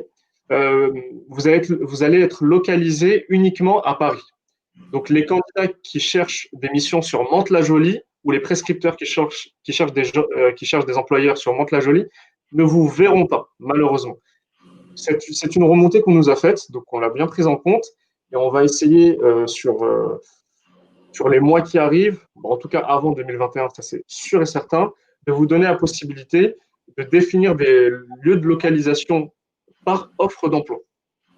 vous allez être localisé uniquement à Paris. Donc, les candidats qui cherchent des missions sur Mantes-la-Jolie ou les prescripteurs qui cherchent des employeurs sur Mantes-la-Jolie ne vous verront pas, malheureusement. C'est une remontée qu'on nous a faite, donc on l'a bien prise en compte et on va essayer sur les mois qui arrivent, en tout cas avant 2021, ça c'est sûr et certain, de vous donner la possibilité de définir des lieux de localisation par offre d'emploi.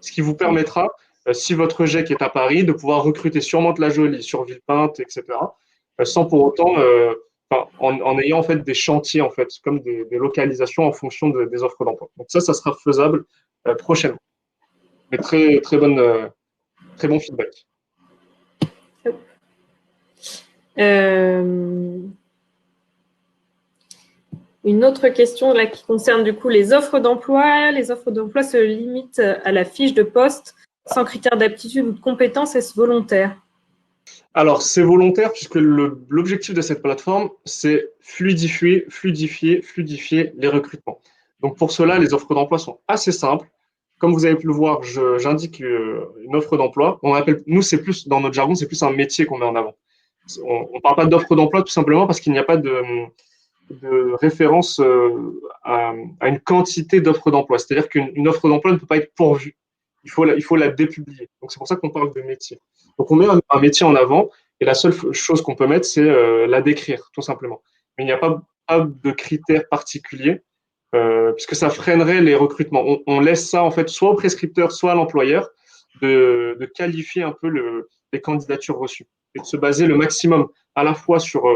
Ce qui vous permettra, si votre GEC est à Paris, de pouvoir recruter sur Mantes-la-Jolie, sur Villepinte, etc., sans pour autant, en ayant en fait des chantiers, en fait, comme des localisations en fonction des offres d'emploi. Donc ça sera faisable prochainement. Mais très bon feedback. Une autre question là, qui concerne du coup les offres d'emploi. Les offres d'emploi se limitent à la fiche de poste sans critères d'aptitude ou de compétence. Est-ce volontaire? Alors, c'est volontaire puisque l'objectif de cette plateforme, c'est fluidifier les recrutements. Donc, pour cela, les offres d'emploi sont assez simples. Comme vous avez pu le voir, j'indique une offre d'emploi. Nous, c'est plus, dans notre jargon, c'est plus un métier qu'on met en avant. On ne parle pas d'offre d'emploi tout simplement parce qu'il n'y a pas de référence à une quantité d'offres d'emploi. C'est-à-dire qu'une offre d'emploi ne peut pas être pourvue. Il faut la dépublier. Donc, c'est pour ça qu'on parle de métier. Donc, on met un métier en avant et la seule chose qu'on peut mettre, c'est la décrire, tout simplement. Mais il n'y a pas de critères particuliers puisque ça freinerait les recrutements. On laisse ça, en fait, soit au prescripteur, soit à l'employeur de qualifier un peu les candidatures reçues et de se baser le maximum à la fois sur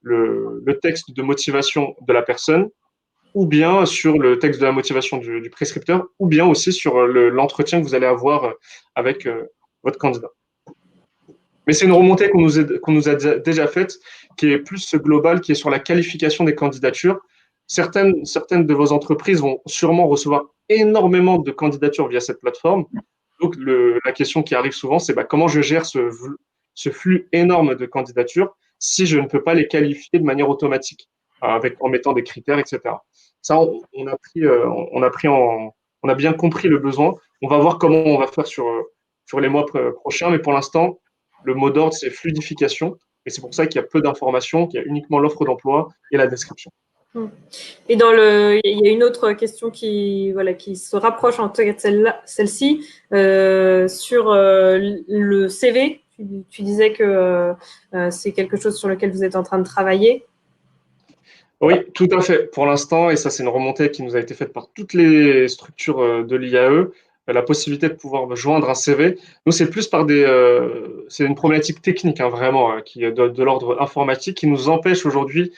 le texte de motivation de la personne, ou bien sur le texte de la motivation du prescripteur, ou bien aussi sur l'entretien que vous allez avoir avec votre candidat. Mais c'est une remontée qu'on nous a déjà faite, qui est plus globale, qui est sur la qualification des candidatures. Certaines de vos entreprises vont sûrement recevoir énormément de candidatures via cette plateforme. Donc, la question qui arrive souvent, c'est comment je gère ce flux énorme de candidatures si je ne peux pas les qualifier de manière automatique, en mettant des critères, etc. Ça, on a bien compris le besoin. On va voir comment on va faire sur les mois prochains, mais pour l'instant, le mot d'ordre, c'est fluidification. Et c'est pour ça qu'il y a peu d'informations, qu'il y a uniquement l'offre d'emploi et la description. Et il y a une autre question qui se rapproche en tout cas de celle-ci, sur le CV. Tu disais que c'est quelque chose sur lequel vous êtes en train de travailler. Oui, tout à fait. Pour l'instant, et ça c'est une remontée qui nous a été faite par toutes les structures de l'IAE, la possibilité de pouvoir joindre un CV. Nous, c'est plus c'est une problématique technique, hein, vraiment, qui est de l'ordre informatique, qui nous empêche aujourd'hui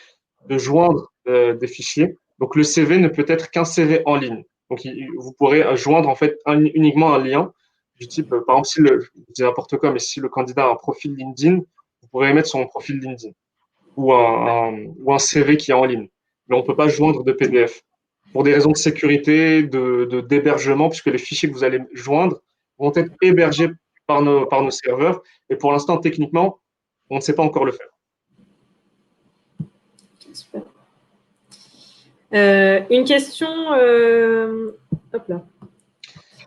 de joindre des fichiers. Donc, le CV ne peut être qu'un CV en ligne. Donc, vous pourrez joindre en fait uniquement un lien du type, par exemple, je dis n'importe quoi, mais si le candidat a un profil LinkedIn, vous pourrez mettre son profil LinkedIn ou un CV qui est en ligne. Mais on ne peut pas joindre de PDF pour des raisons de sécurité, d'hébergement, puisque les fichiers que vous allez joindre vont être hébergés par nos serveurs. Et pour l'instant, techniquement, on ne sait pas encore le faire. Super. Une question. Hop là.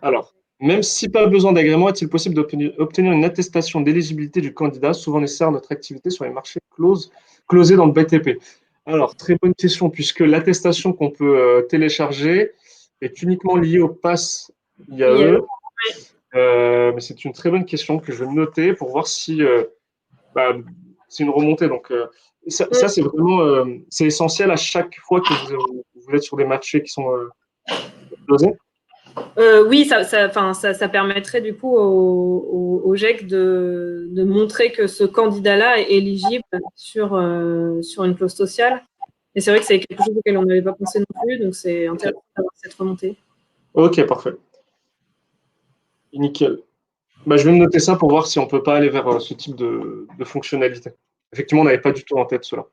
Alors, même si pas besoin d'agrément, est-il possible d'obtenir une attestation d'éligibilité du candidat, souvent nécessaire à notre activité sur les marchés closés dans le BTP? Alors, très bonne question, puisque l'attestation qu'on peut télécharger est uniquement liée au pass IAE. Mais c'est une très bonne question que je vais noter pour voir si c'est une remontée. Donc, ça c'est vraiment c'est essentiel à chaque fois que vous êtes sur des marchés qui sont closés. Oui, ça permettrait du coup au GEC de montrer que ce candidat-là est éligible sur une clause sociale. Et c'est vrai que c'est quelque chose auquel on n'avait pas pensé non plus, donc c'est intéressant d'avoir cette remontée. Ok, parfait. Nickel. Je vais me noter ça pour voir si on ne peut pas aller vers ce type de fonctionnalité. Effectivement, on n'avait pas du tout en tête cela.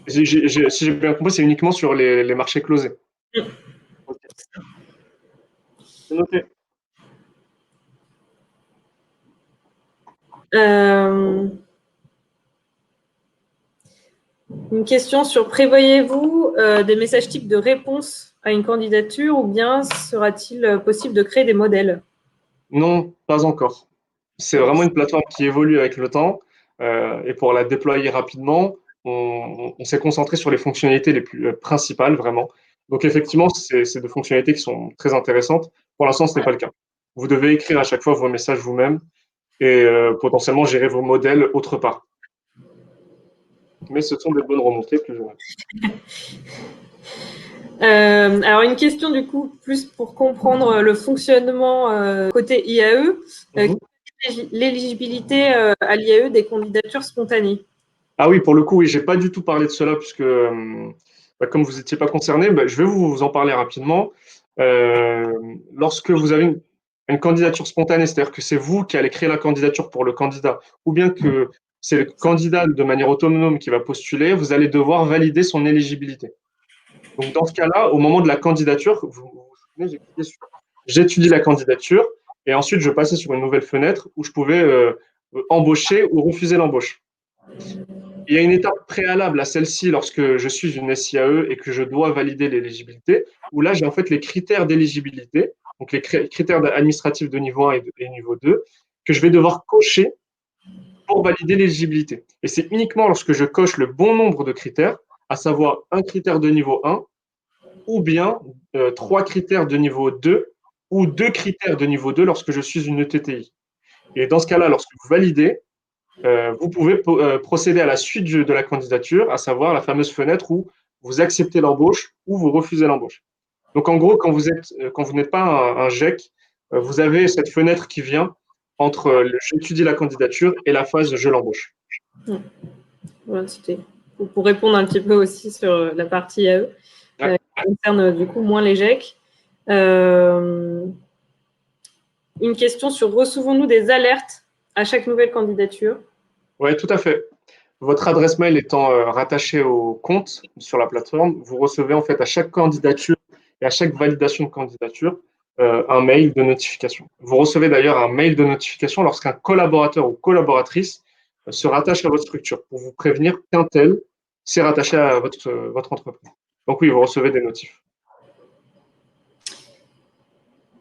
Si j'ai bien compris, c'est uniquement sur les marchés closés. Okay. C'est noté. Une question sur prévoyez-vous des messages types de réponse à une candidature ou bien sera-t-il possible de créer des modèles? Non, pas encore. C'est vraiment une plateforme qui évolue avec le temps et pour la déployer rapidement, on s'est concentré sur les fonctionnalités les plus principales, vraiment. Donc effectivement, c'est des fonctionnalités qui sont très intéressantes. Pour l'instant, ce n'est pas le cas. Vous devez écrire à chaque fois vos messages vous-même et potentiellement gérer vos modèles autre part. Mais ce sont des bonnes remontées que je Alors, une question du coup, plus pour comprendre le fonctionnement côté IAE. L'éligibilité à l'IAE des candidatures spontanées. Ah oui, pour le coup, oui, j'ai pas du tout parlé de cela puisque, comme vous n'étiez pas concerné, je vais vous en parler rapidement. Lorsque vous avez une candidature spontanée, c'est-à-dire que c'est vous qui allez créer la candidature pour le candidat, ou bien que c'est le candidat de manière autonome qui va postuler, vous allez devoir valider son éligibilité. Donc, dans ce cas-là, au moment de la candidature, vous souvenez, j'ai cliqué sur j'étudie la candidature et ensuite je passais sur une nouvelle fenêtre où je pouvais embaucher ou refuser l'embauche. Il y a une étape préalable à celle-ci lorsque je suis une SIAE et que je dois valider l'éligibilité, où là j'ai en fait les critères d'éligibilité, donc les critères administratifs de niveau 1 et niveau 2, que je vais devoir cocher pour valider l'éligibilité. Et c'est uniquement lorsque je coche le bon nombre de critères, à savoir un critère de niveau 1, ou bien 3 critères de niveau 2, ou 2 critères de niveau 2 lorsque je suis une ETTI. Et dans ce cas-là, lorsque vous validez, vous pouvez procéder à la suite de la candidature, à savoir la fameuse fenêtre où vous acceptez l'embauche ou vous refusez l'embauche. Donc en gros, quand vous n'êtes pas un GEC, vous avez cette fenêtre qui vient entre j'étudie la candidature et la phase je l'embauche. Voilà, c'était pour répondre un petit peu aussi sur la partie IAE, qui concerne du coup moins les GEC. Une question sur recevons-nous des alertes à chaque nouvelle candidature? Oui, tout à fait. Votre adresse mail étant rattachée au compte sur la plateforme, vous recevez en fait à chaque candidature et à chaque validation de candidature un mail de notification. Vous recevez d'ailleurs un mail de notification lorsqu'un collaborateur ou collaboratrice se rattache à votre structure pour vous prévenir qu'un tel s'est rattaché à votre entreprise. Donc oui, vous recevez des notifs.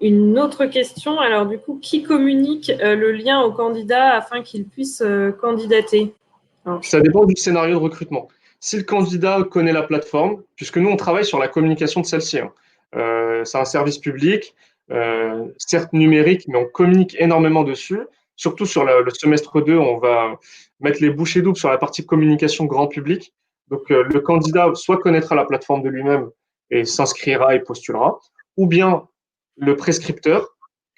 Une autre question, alors du coup, qui communique le lien au candidat afin qu'il puisse candidater? Ça dépend du scénario de recrutement. Si le candidat connaît la plateforme, puisque nous, on travaille sur la communication de celle-ci, c'est un service public, certes numérique, mais on communique énormément dessus. Surtout sur le semestre 2, on va mettre les bouchées doubles sur la partie communication grand public. Donc, le candidat soit connaîtra la plateforme de lui-même et s'inscrira et postulera, ou bien le prescripteur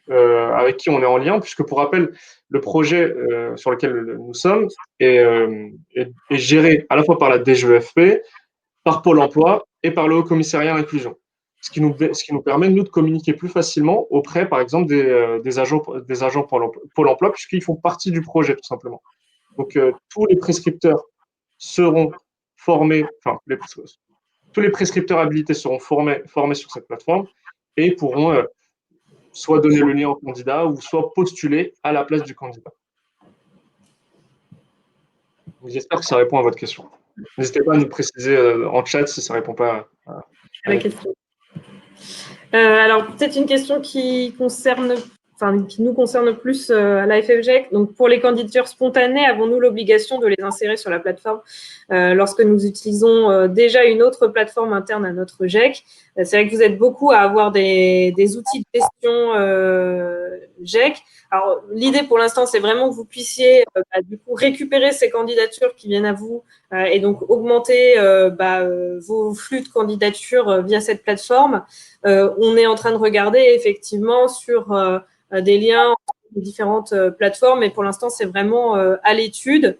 avec qui on est en lien, puisque pour rappel, le projet sur lequel nous sommes est géré à la fois par la DGEFP, par Pôle emploi et par le Haut Commissariat à l'inclusion. Ce qui nous permet, nous, de communiquer plus facilement auprès, par exemple, des agents Pôle emploi, puisqu'ils font partie du projet, tout simplement. Donc, tous les prescripteurs seront formés, enfin, tous les prescripteurs habilités seront formés sur cette plateforme et pourront soit donner le lien au candidat ou soit postuler à la place du candidat. J'espère que ça répond à votre question. N'hésitez pas à nous préciser en chat si ça ne répond pas à la question. Alors, peut-être une question qui nous concerne plus à la FFGEC. Donc, pour les candidatures spontanées, avons-nous l'obligation de les insérer sur la plateforme lorsque nous utilisons déjà une autre plateforme interne à notre GEC? C'est vrai que vous êtes beaucoup à avoir des outils de gestion GEC. Alors, l'idée pour l'instant, c'est vraiment que vous puissiez du coup récupérer ces candidatures qui viennent à vous et donc augmenter vos flux de candidatures via cette plateforme. On est en train de regarder effectivement sur des liens entre les différentes plateformes, mais pour l'instant, c'est vraiment à l'étude.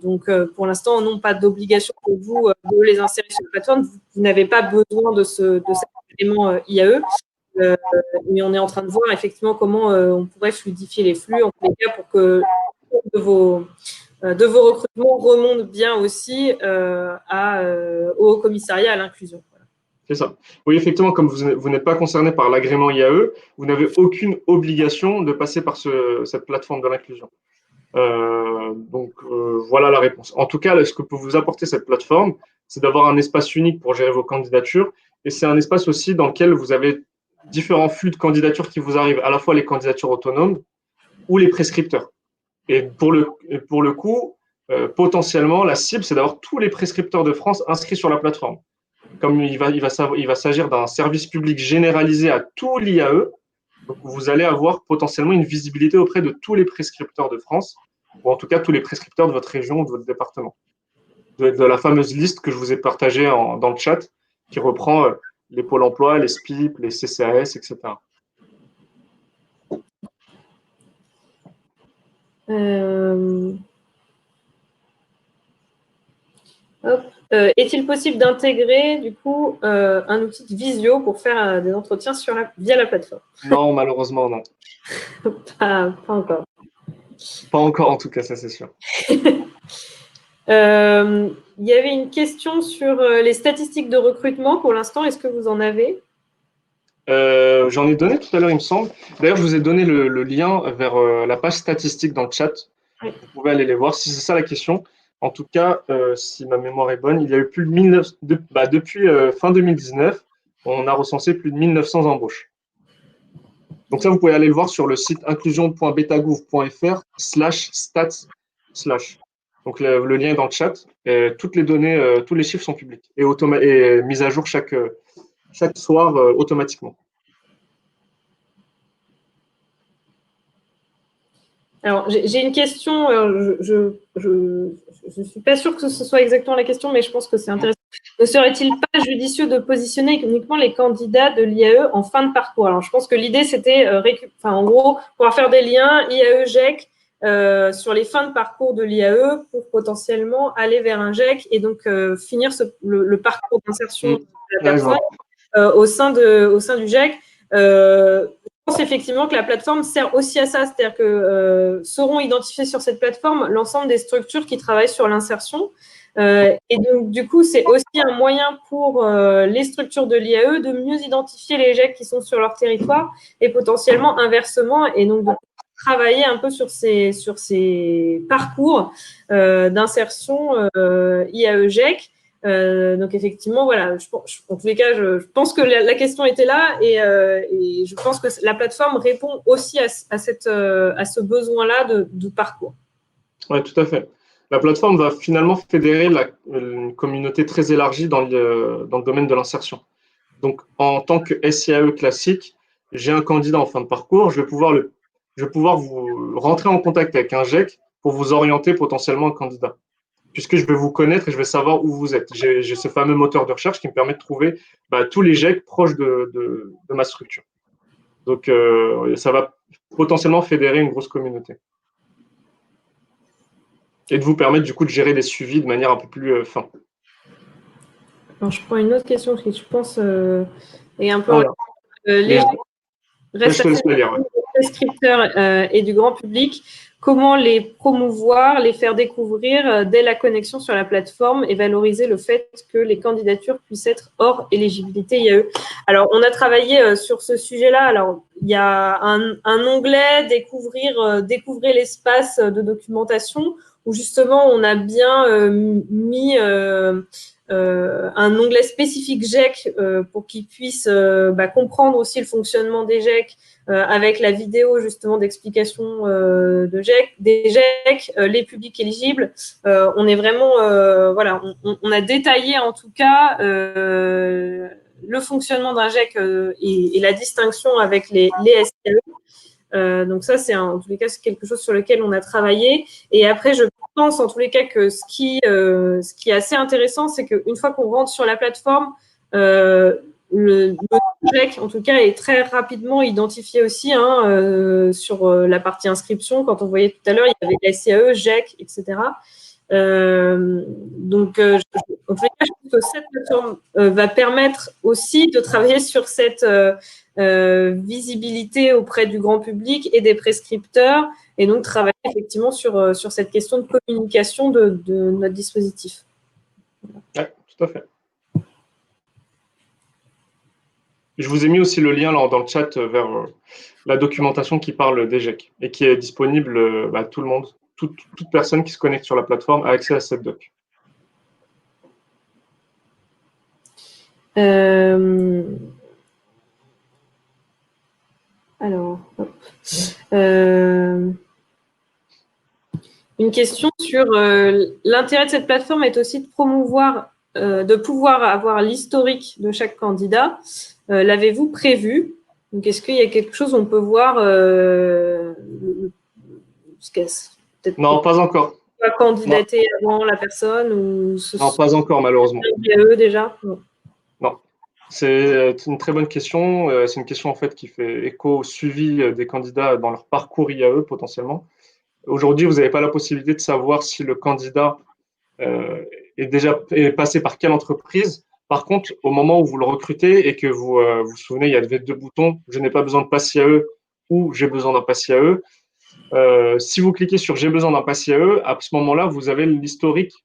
Donc, pour l'instant, non, pas d'obligation pour vous de les insérer sur la plateforme. Vous n'avez pas besoin de cet élément IAE. Mais on est en train de voir effectivement comment on pourrait fluidifier les flux en tous les cas pour que de vos recrutements remontent bien aussi au commissariat à l'inclusion. C'est ça. Oui, effectivement, comme vous n'êtes pas concerné par l'agrément IAE, vous n'avez aucune obligation de passer par cette plateforme de l'inclusion. Voilà la réponse. En tout cas, ce que peut vous apporter cette plateforme, c'est d'avoir un espace unique pour gérer vos candidatures. Et c'est un espace aussi dans lequel vous avez différents flux de candidatures qui vous arrivent, à la fois les candidatures autonomes ou les prescripteurs. Et pour le coup, potentiellement, la cible, c'est d'avoir tous les prescripteurs de France inscrits sur la plateforme. Comme il va s'agir d'un service public généralisé à tout l'IAE, Donc, vous allez avoir potentiellement une visibilité auprès de tous les prescripteurs de France, ou en tout cas tous les prescripteurs de votre région ou de votre département. De la fameuse liste que je vous ai partagée dans le chat, qui reprend les pôles emploi, les SPIP, les CCAS, etc. Est-il possible d'intégrer du coup un outil de visio pour faire des entretiens via la plateforme? Non, malheureusement, non. Pas encore. Pas encore, en tout cas, ça c'est sûr. Il y avait une question sur les statistiques de recrutement pour l'instant. Est-ce que vous en avez? J'en ai donné tout à l'heure, il me semble. D'ailleurs, je vous ai donné le lien vers la page statistique dans le chat. Oui. Vous pouvez aller les voir si c'est ça la question. En tout cas, si ma mémoire est bonne, il y a eu plus de depuis fin 2019, on a recensé plus de 1900 embauches. Donc ça, vous pouvez aller le voir sur le site inclusion.betagouv.fr/stats/. Donc le lien est dans le chat. Et toutes les données, tous les chiffres sont publics et mis à jour chaque soir automatiquement. Alors, j'ai une question. Je ne suis pas sûre que ce soit exactement la question, mais je pense que c'est intéressant. Ne serait-il pas judicieux de positionner uniquement les candidats de l'IAE en fin de parcours? Alors, je pense que l'idée, c'était, en gros, pouvoir faire des liens IAE, GEC sur les fins de parcours de l'IAE pour potentiellement aller vers un GEC et donc finir le parcours d'insertion de la personne au sein du GEC. Je pense effectivement que la plateforme sert aussi à ça, c'est-à-dire que seront identifiées sur cette plateforme l'ensemble des structures qui travaillent sur l'insertion. Et donc, du coup, c'est aussi un moyen pour les structures de l'IAE de mieux identifier les GEC qui sont sur leur territoire et potentiellement inversement, et donc de travailler un peu sur ces parcours d'insertion IAE-GEC. Donc effectivement, voilà, en tous les cas, je pense que la question était là et je pense que la plateforme répond aussi à ce besoin-là de parcours. Oui, tout à fait. La plateforme va finalement fédérer une communauté très élargie dans le domaine de l'insertion. Donc, en tant que SIAE classique, j'ai un candidat en fin de parcours, je vais pouvoir vous rentrer en contact avec un GEC pour vous orienter potentiellement un candidat, puisque je vais vous connaître et je vais savoir où vous êtes. J'ai ce fameux moteur de recherche qui me permet de trouver tous les GEC proches de ma structure. Donc, ça va potentiellement fédérer une grosse communauté. Et de vous permettre du coup de gérer des suivis de manière un peu plus fin. Alors, je prends une autre question qui, je pense, est un peu… Voilà. Les prescripteurs et du grand public, comment les promouvoir, les faire découvrir dès la connexion sur la plateforme et valoriser le fait que les candidatures puissent être hors éligibilité IAE. Alors, on a travaillé sur ce sujet-là. Alors, il y a un onglet découvrir l'espace de documentation où justement on a bien mis un onglet spécifique GEC pour qu'ils puissent comprendre aussi le fonctionnement des GEC avec la vidéo justement d'explication des GEC, les publics éligibles. On est vraiment, on a détaillé en tout cas le fonctionnement d'un GEC et la distinction avec les SIAE. Donc ça, en tous les cas, c'est quelque chose sur lequel on a travaillé. Et après, je pense en tous les cas que ce qui est assez intéressant, c'est qu'une fois qu'on rentre sur la plateforme, le GEC, en tout cas, est très rapidement identifié aussi sur la partie inscription. Quand on voyait tout à l'heure, il y avait la SIAE, GEC, etc. Donc, en tous les cas, je pense que cette plateforme va permettre aussi de travailler sur cette visibilité auprès du grand public et des prescripteurs, et donc travailler effectivement sur cette question de communication de notre dispositif. Oui, tout à fait. Je vous ai mis aussi le lien dans le chat vers la documentation qui parle des GEC et qui est disponible à tout le monde. Toute personne qui se connecte sur la plateforme a accès à cette doc. Alors, une question sur l'intérêt de cette plateforme est aussi de promouvoir, de pouvoir avoir l'historique de chaque candidat. L'avez-vous prévu? Donc, est-ce qu'il y a quelque chose où on peut voir Non, pas encore. Pas candidater avant la personne ou Non, pas encore, malheureusement. eux déjà? Non. C'est une très bonne question. C'est une question en fait qui fait écho au suivi des candidats dans leur parcours IAE potentiellement. Aujourd'hui, vous n'avez pas la possibilité de savoir si le candidat est passé par quelle entreprise. Par contre, au moment où vous le recrutez et que vous vous souvenez, il y avait deux boutons, je n'ai pas besoin de pass IAE ou j'ai besoin d'un pass IAE. Si vous cliquez sur j'ai besoin d'un pass IAE, à ce moment-là, vous avez l'historique,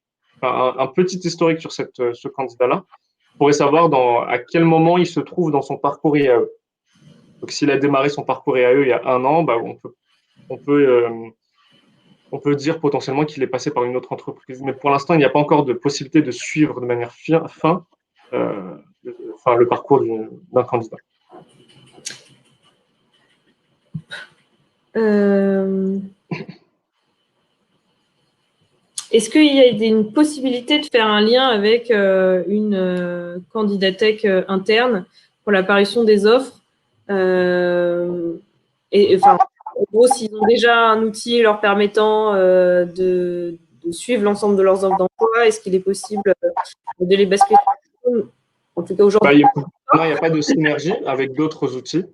enfin, un petit historique sur ce candidat-là. Vous pourrez savoir à quel moment il se trouve dans son parcours IAE. Donc, s'il a démarré son parcours IAE il y a 1 an, bah, on peut dire potentiellement qu'il est passé par une autre entreprise. Mais pour l'instant, il n'y a pas encore de possibilité de suivre de manière fin le parcours d'un candidat. Est-ce qu'il y a une possibilité de faire un lien avec une candidatech interne pour l'apparition des offres en gros, s'ils ont déjà un outil leur permettant de suivre l'ensemble de leurs offres d'emploi, est-ce qu'il est possible de les basculer? En tout cas, aujourd'hui. Non, il n'y a pas de synergie avec d'autres outils.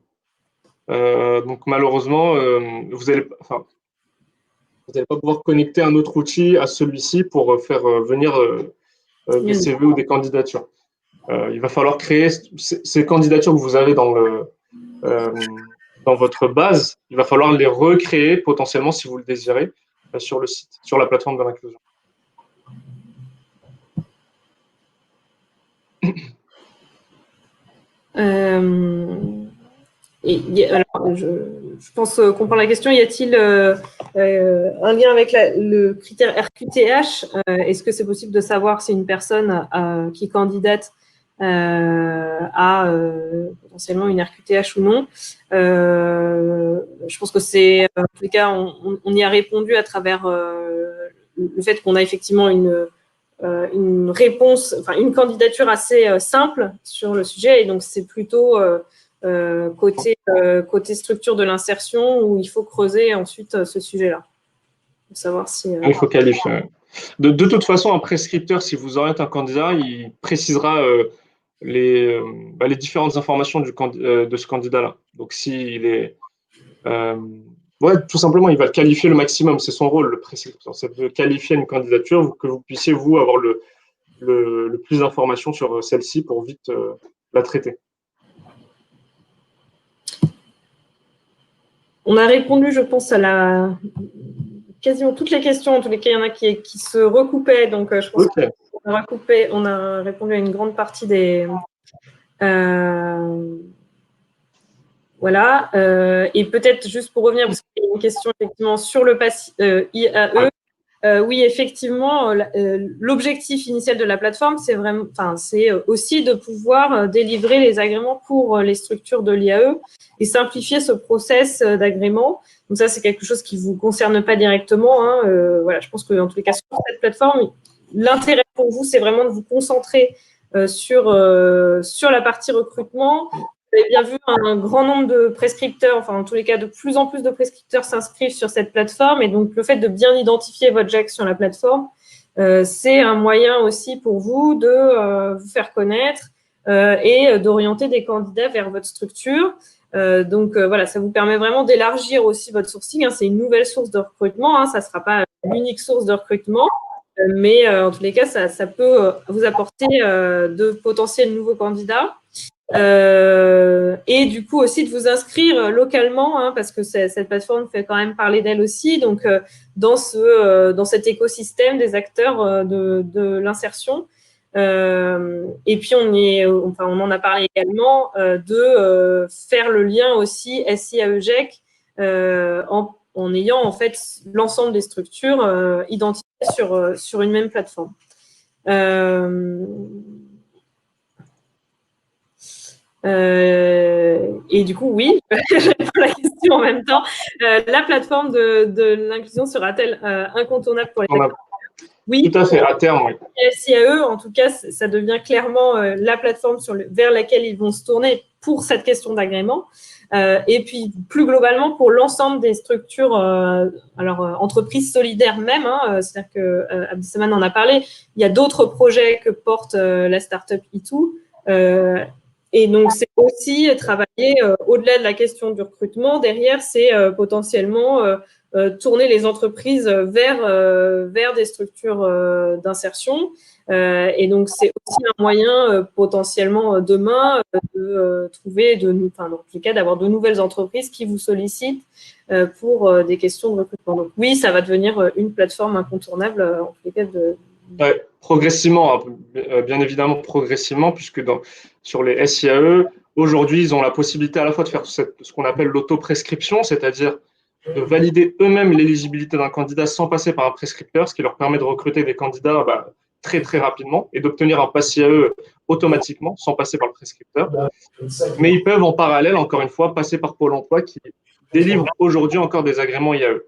Donc, malheureusement, vous n'allez pas pouvoir connecter un autre outil à celui-ci pour faire venir des CV ou des candidatures. Il va falloir créer ces candidatures que vous avez dans votre base, il va falloir les recréer potentiellement si vous le désirez sur le site, sur la plateforme de l'inclusion. Alors, je pense comprendre la question. Y a-t-il un lien avec le critère RQTH? Est-ce que c'est possible de savoir si une personne qui candidate a potentiellement une RQTH ou non? Je pense que c'est, en tous les cas, on y a répondu à travers le fait qu'on a effectivement une réponse, enfin une candidature assez simple sur le sujet, et donc c'est plutôt côté structure de l'insertion où il faut creuser ensuite ce sujet-là. Pour savoir si. Il faut qualifier. De toute façon, un prescripteur, si vous orientez un candidat, il précisera les différentes informations de ce candidat-là. Donc, s'il est. Tout simplement, il va le qualifier le maximum. C'est son rôle, le prescripteur. C'est de qualifier une candidature, que vous puissiez, vous, avoir le plus d'informations sur celle-ci pour vite la traiter. On a répondu, je pense, à quasiment toutes les questions. En tous les cas, il y en a qui se recoupaient. Donc, je pense qu'on a répondu à une grande partie des… voilà. Et peut-être juste pour revenir, parce qu'il y a une question effectivement sur le pass IAE. Oui, effectivement, l'objectif initial de la plateforme, c'est aussi de pouvoir délivrer les agréments pour les structures de l'IAE et simplifier ce process d'agrément. Donc ça, c'est quelque chose qui ne vous concerne pas directement. Voilà, je pense qu'en tous les cas, sur cette plateforme, l'intérêt pour vous, c'est vraiment de vous concentrer sur la partie recrutement. Vous avez bien vu un grand nombre de prescripteurs, enfin en tous les cas de plus en plus de prescripteurs s'inscrivent sur cette plateforme, et donc le fait de bien identifier votre JAK sur la plateforme, c'est un moyen aussi pour vous de vous faire connaître et d'orienter des candidats vers votre structure. Donc voilà, ça vous permet vraiment d'élargir aussi votre sourcing. C'est une nouvelle source de recrutement, ça ne sera pas l'unique source de recrutement, mais en tous les cas, ça peut vous apporter de potentiels nouveaux candidats. Et du coup aussi de vous inscrire localement, parce que cette plateforme fait quand même parler d'elle aussi, donc dans cet écosystème des acteurs de l'insertion. Et puis on en a parlé également de faire le lien aussi SIAE-GEC en ayant en fait l'ensemble des structures identifiées sur une même plateforme. Et du coup, oui, je réponds à la question en même temps. La plateforme de l'inclusion sera-t-elle incontournable pour les acteurs? Oui. Tout à fait, à terme, oui. SIAE, en tout cas, ça devient clairement la plateforme vers laquelle ils vont se tourner pour cette question d'agrément. Et puis, plus globalement, pour l'ensemble des structures, entreprises solidaires même, hein, c'est-à-dire que Abdessamane en a parlé, il y a d'autres projets que porte la startup E2. Et donc, c'est aussi travailler au-delà de la question du recrutement. Derrière, c'est potentiellement tourner les entreprises vers des structures d'insertion. Et donc, c'est aussi un moyen potentiellement demain de trouver, dans tous les cas, d'avoir de nouvelles entreprises qui vous sollicitent pour des questions de recrutement. Donc, oui, ça va devenir une plateforme incontournable, en tous les cas, Ouais, progressivement, bien évidemment progressivement, puisque sur les SIAE, aujourd'hui, ils ont la possibilité à la fois de faire ce qu'on appelle l'autoprescription, c'est-à-dire de valider eux-mêmes l'éligibilité d'un candidat sans passer par un prescripteur, ce qui leur permet de recruter des candidats très très rapidement et d'obtenir un pass IAE automatiquement sans passer par le prescripteur. Mais ils peuvent en parallèle, encore une fois, passer par Pôle emploi qui délivre aujourd'hui encore des agréments IAE.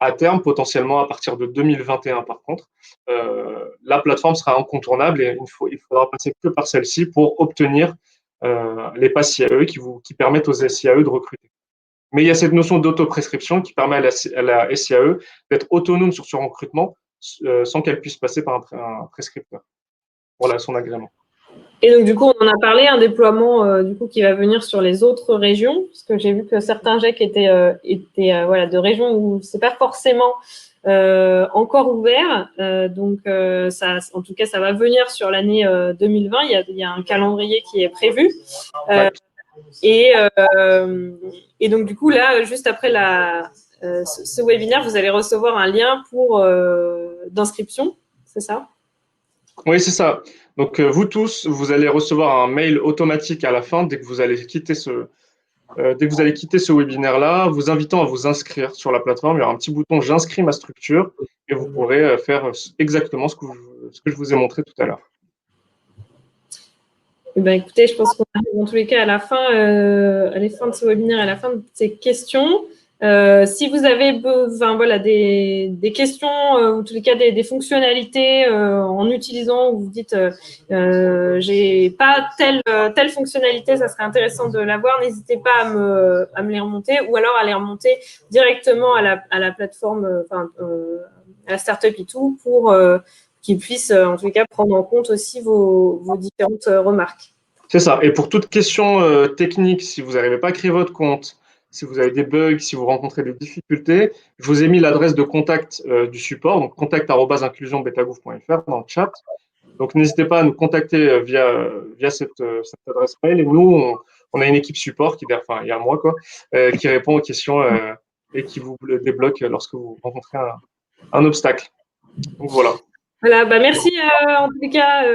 À terme, potentiellement à partir de 2021 par contre, la plateforme sera incontournable et il faudra passer que par celle-ci pour obtenir les passes IAE qui permettent aux SIAE de recruter. Mais il y a cette notion d'autoprescription qui permet à la SIAE d'être autonome sur son recrutement sans qu'elle puisse passer par un prescripteur. Voilà son agrément. Et donc, du coup, on en a parlé, un déploiement qui va venir sur les autres régions, parce que j'ai vu que certains GEC étaient de régions où c'est pas forcément encore ouvert. Donc, en tout cas, ça va venir sur l'année 2020. Il y a un calendrier qui est prévu. Et donc, du coup, là, juste après ce webinaire, vous allez recevoir un lien d'inscription, c'est ça? Oui, c'est ça. Donc, vous tous, vous allez recevoir un mail automatique à la fin dès que vous allez quitter ce webinaire-là, vous invitant à vous inscrire sur la plateforme. Il y aura un petit bouton « J'inscris ma structure » et vous pourrez faire exactement ce que je vous ai montré tout à l'heure. Écoutez, je pense qu'on arrive dans tous les cas à la fin de ce webinaire, à la fin de ces questions. Si vous avez des questions ou en tous les cas des fonctionnalités en utilisant, vous dites j'ai pas telle fonctionnalité, ça serait intéressant de l'avoir, n'hésitez pas à me les remonter ou alors à les remonter directement à la plateforme, à la startup E2 pour qu'ils puissent en tous les cas prendre en compte aussi vos différentes remarques. C'est ça. Et pour toute question technique, si vous n'arrivez pas à créer votre compte, si vous avez des bugs, si vous rencontrez des difficultés, je vous ai mis l'adresse de contact du support, donc contact@inclusionbetagouv.fr dans le chat. Donc n'hésitez pas à nous contacter via cette adresse mail. Et nous, on a une équipe support il y a moi qui répond aux questions et qui vous débloque lorsque vous rencontrez un obstacle. Donc voilà. Voilà, merci en tous les cas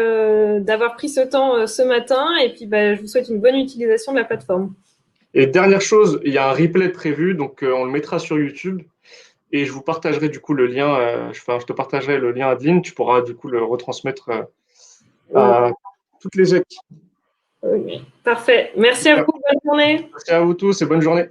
d'avoir pris ce temps ce matin et puis je vous souhaite une bonne utilisation de la plateforme. Et dernière chose, il y a un replay prévu, donc on le mettra sur YouTube et je vous partagerai du coup le lien, je te partagerai le lien Adeline, tu pourras du coup le retransmettre à toutes les GEC. Parfait, merci à vous, bonne journée. Merci à vous tous et bonne journée.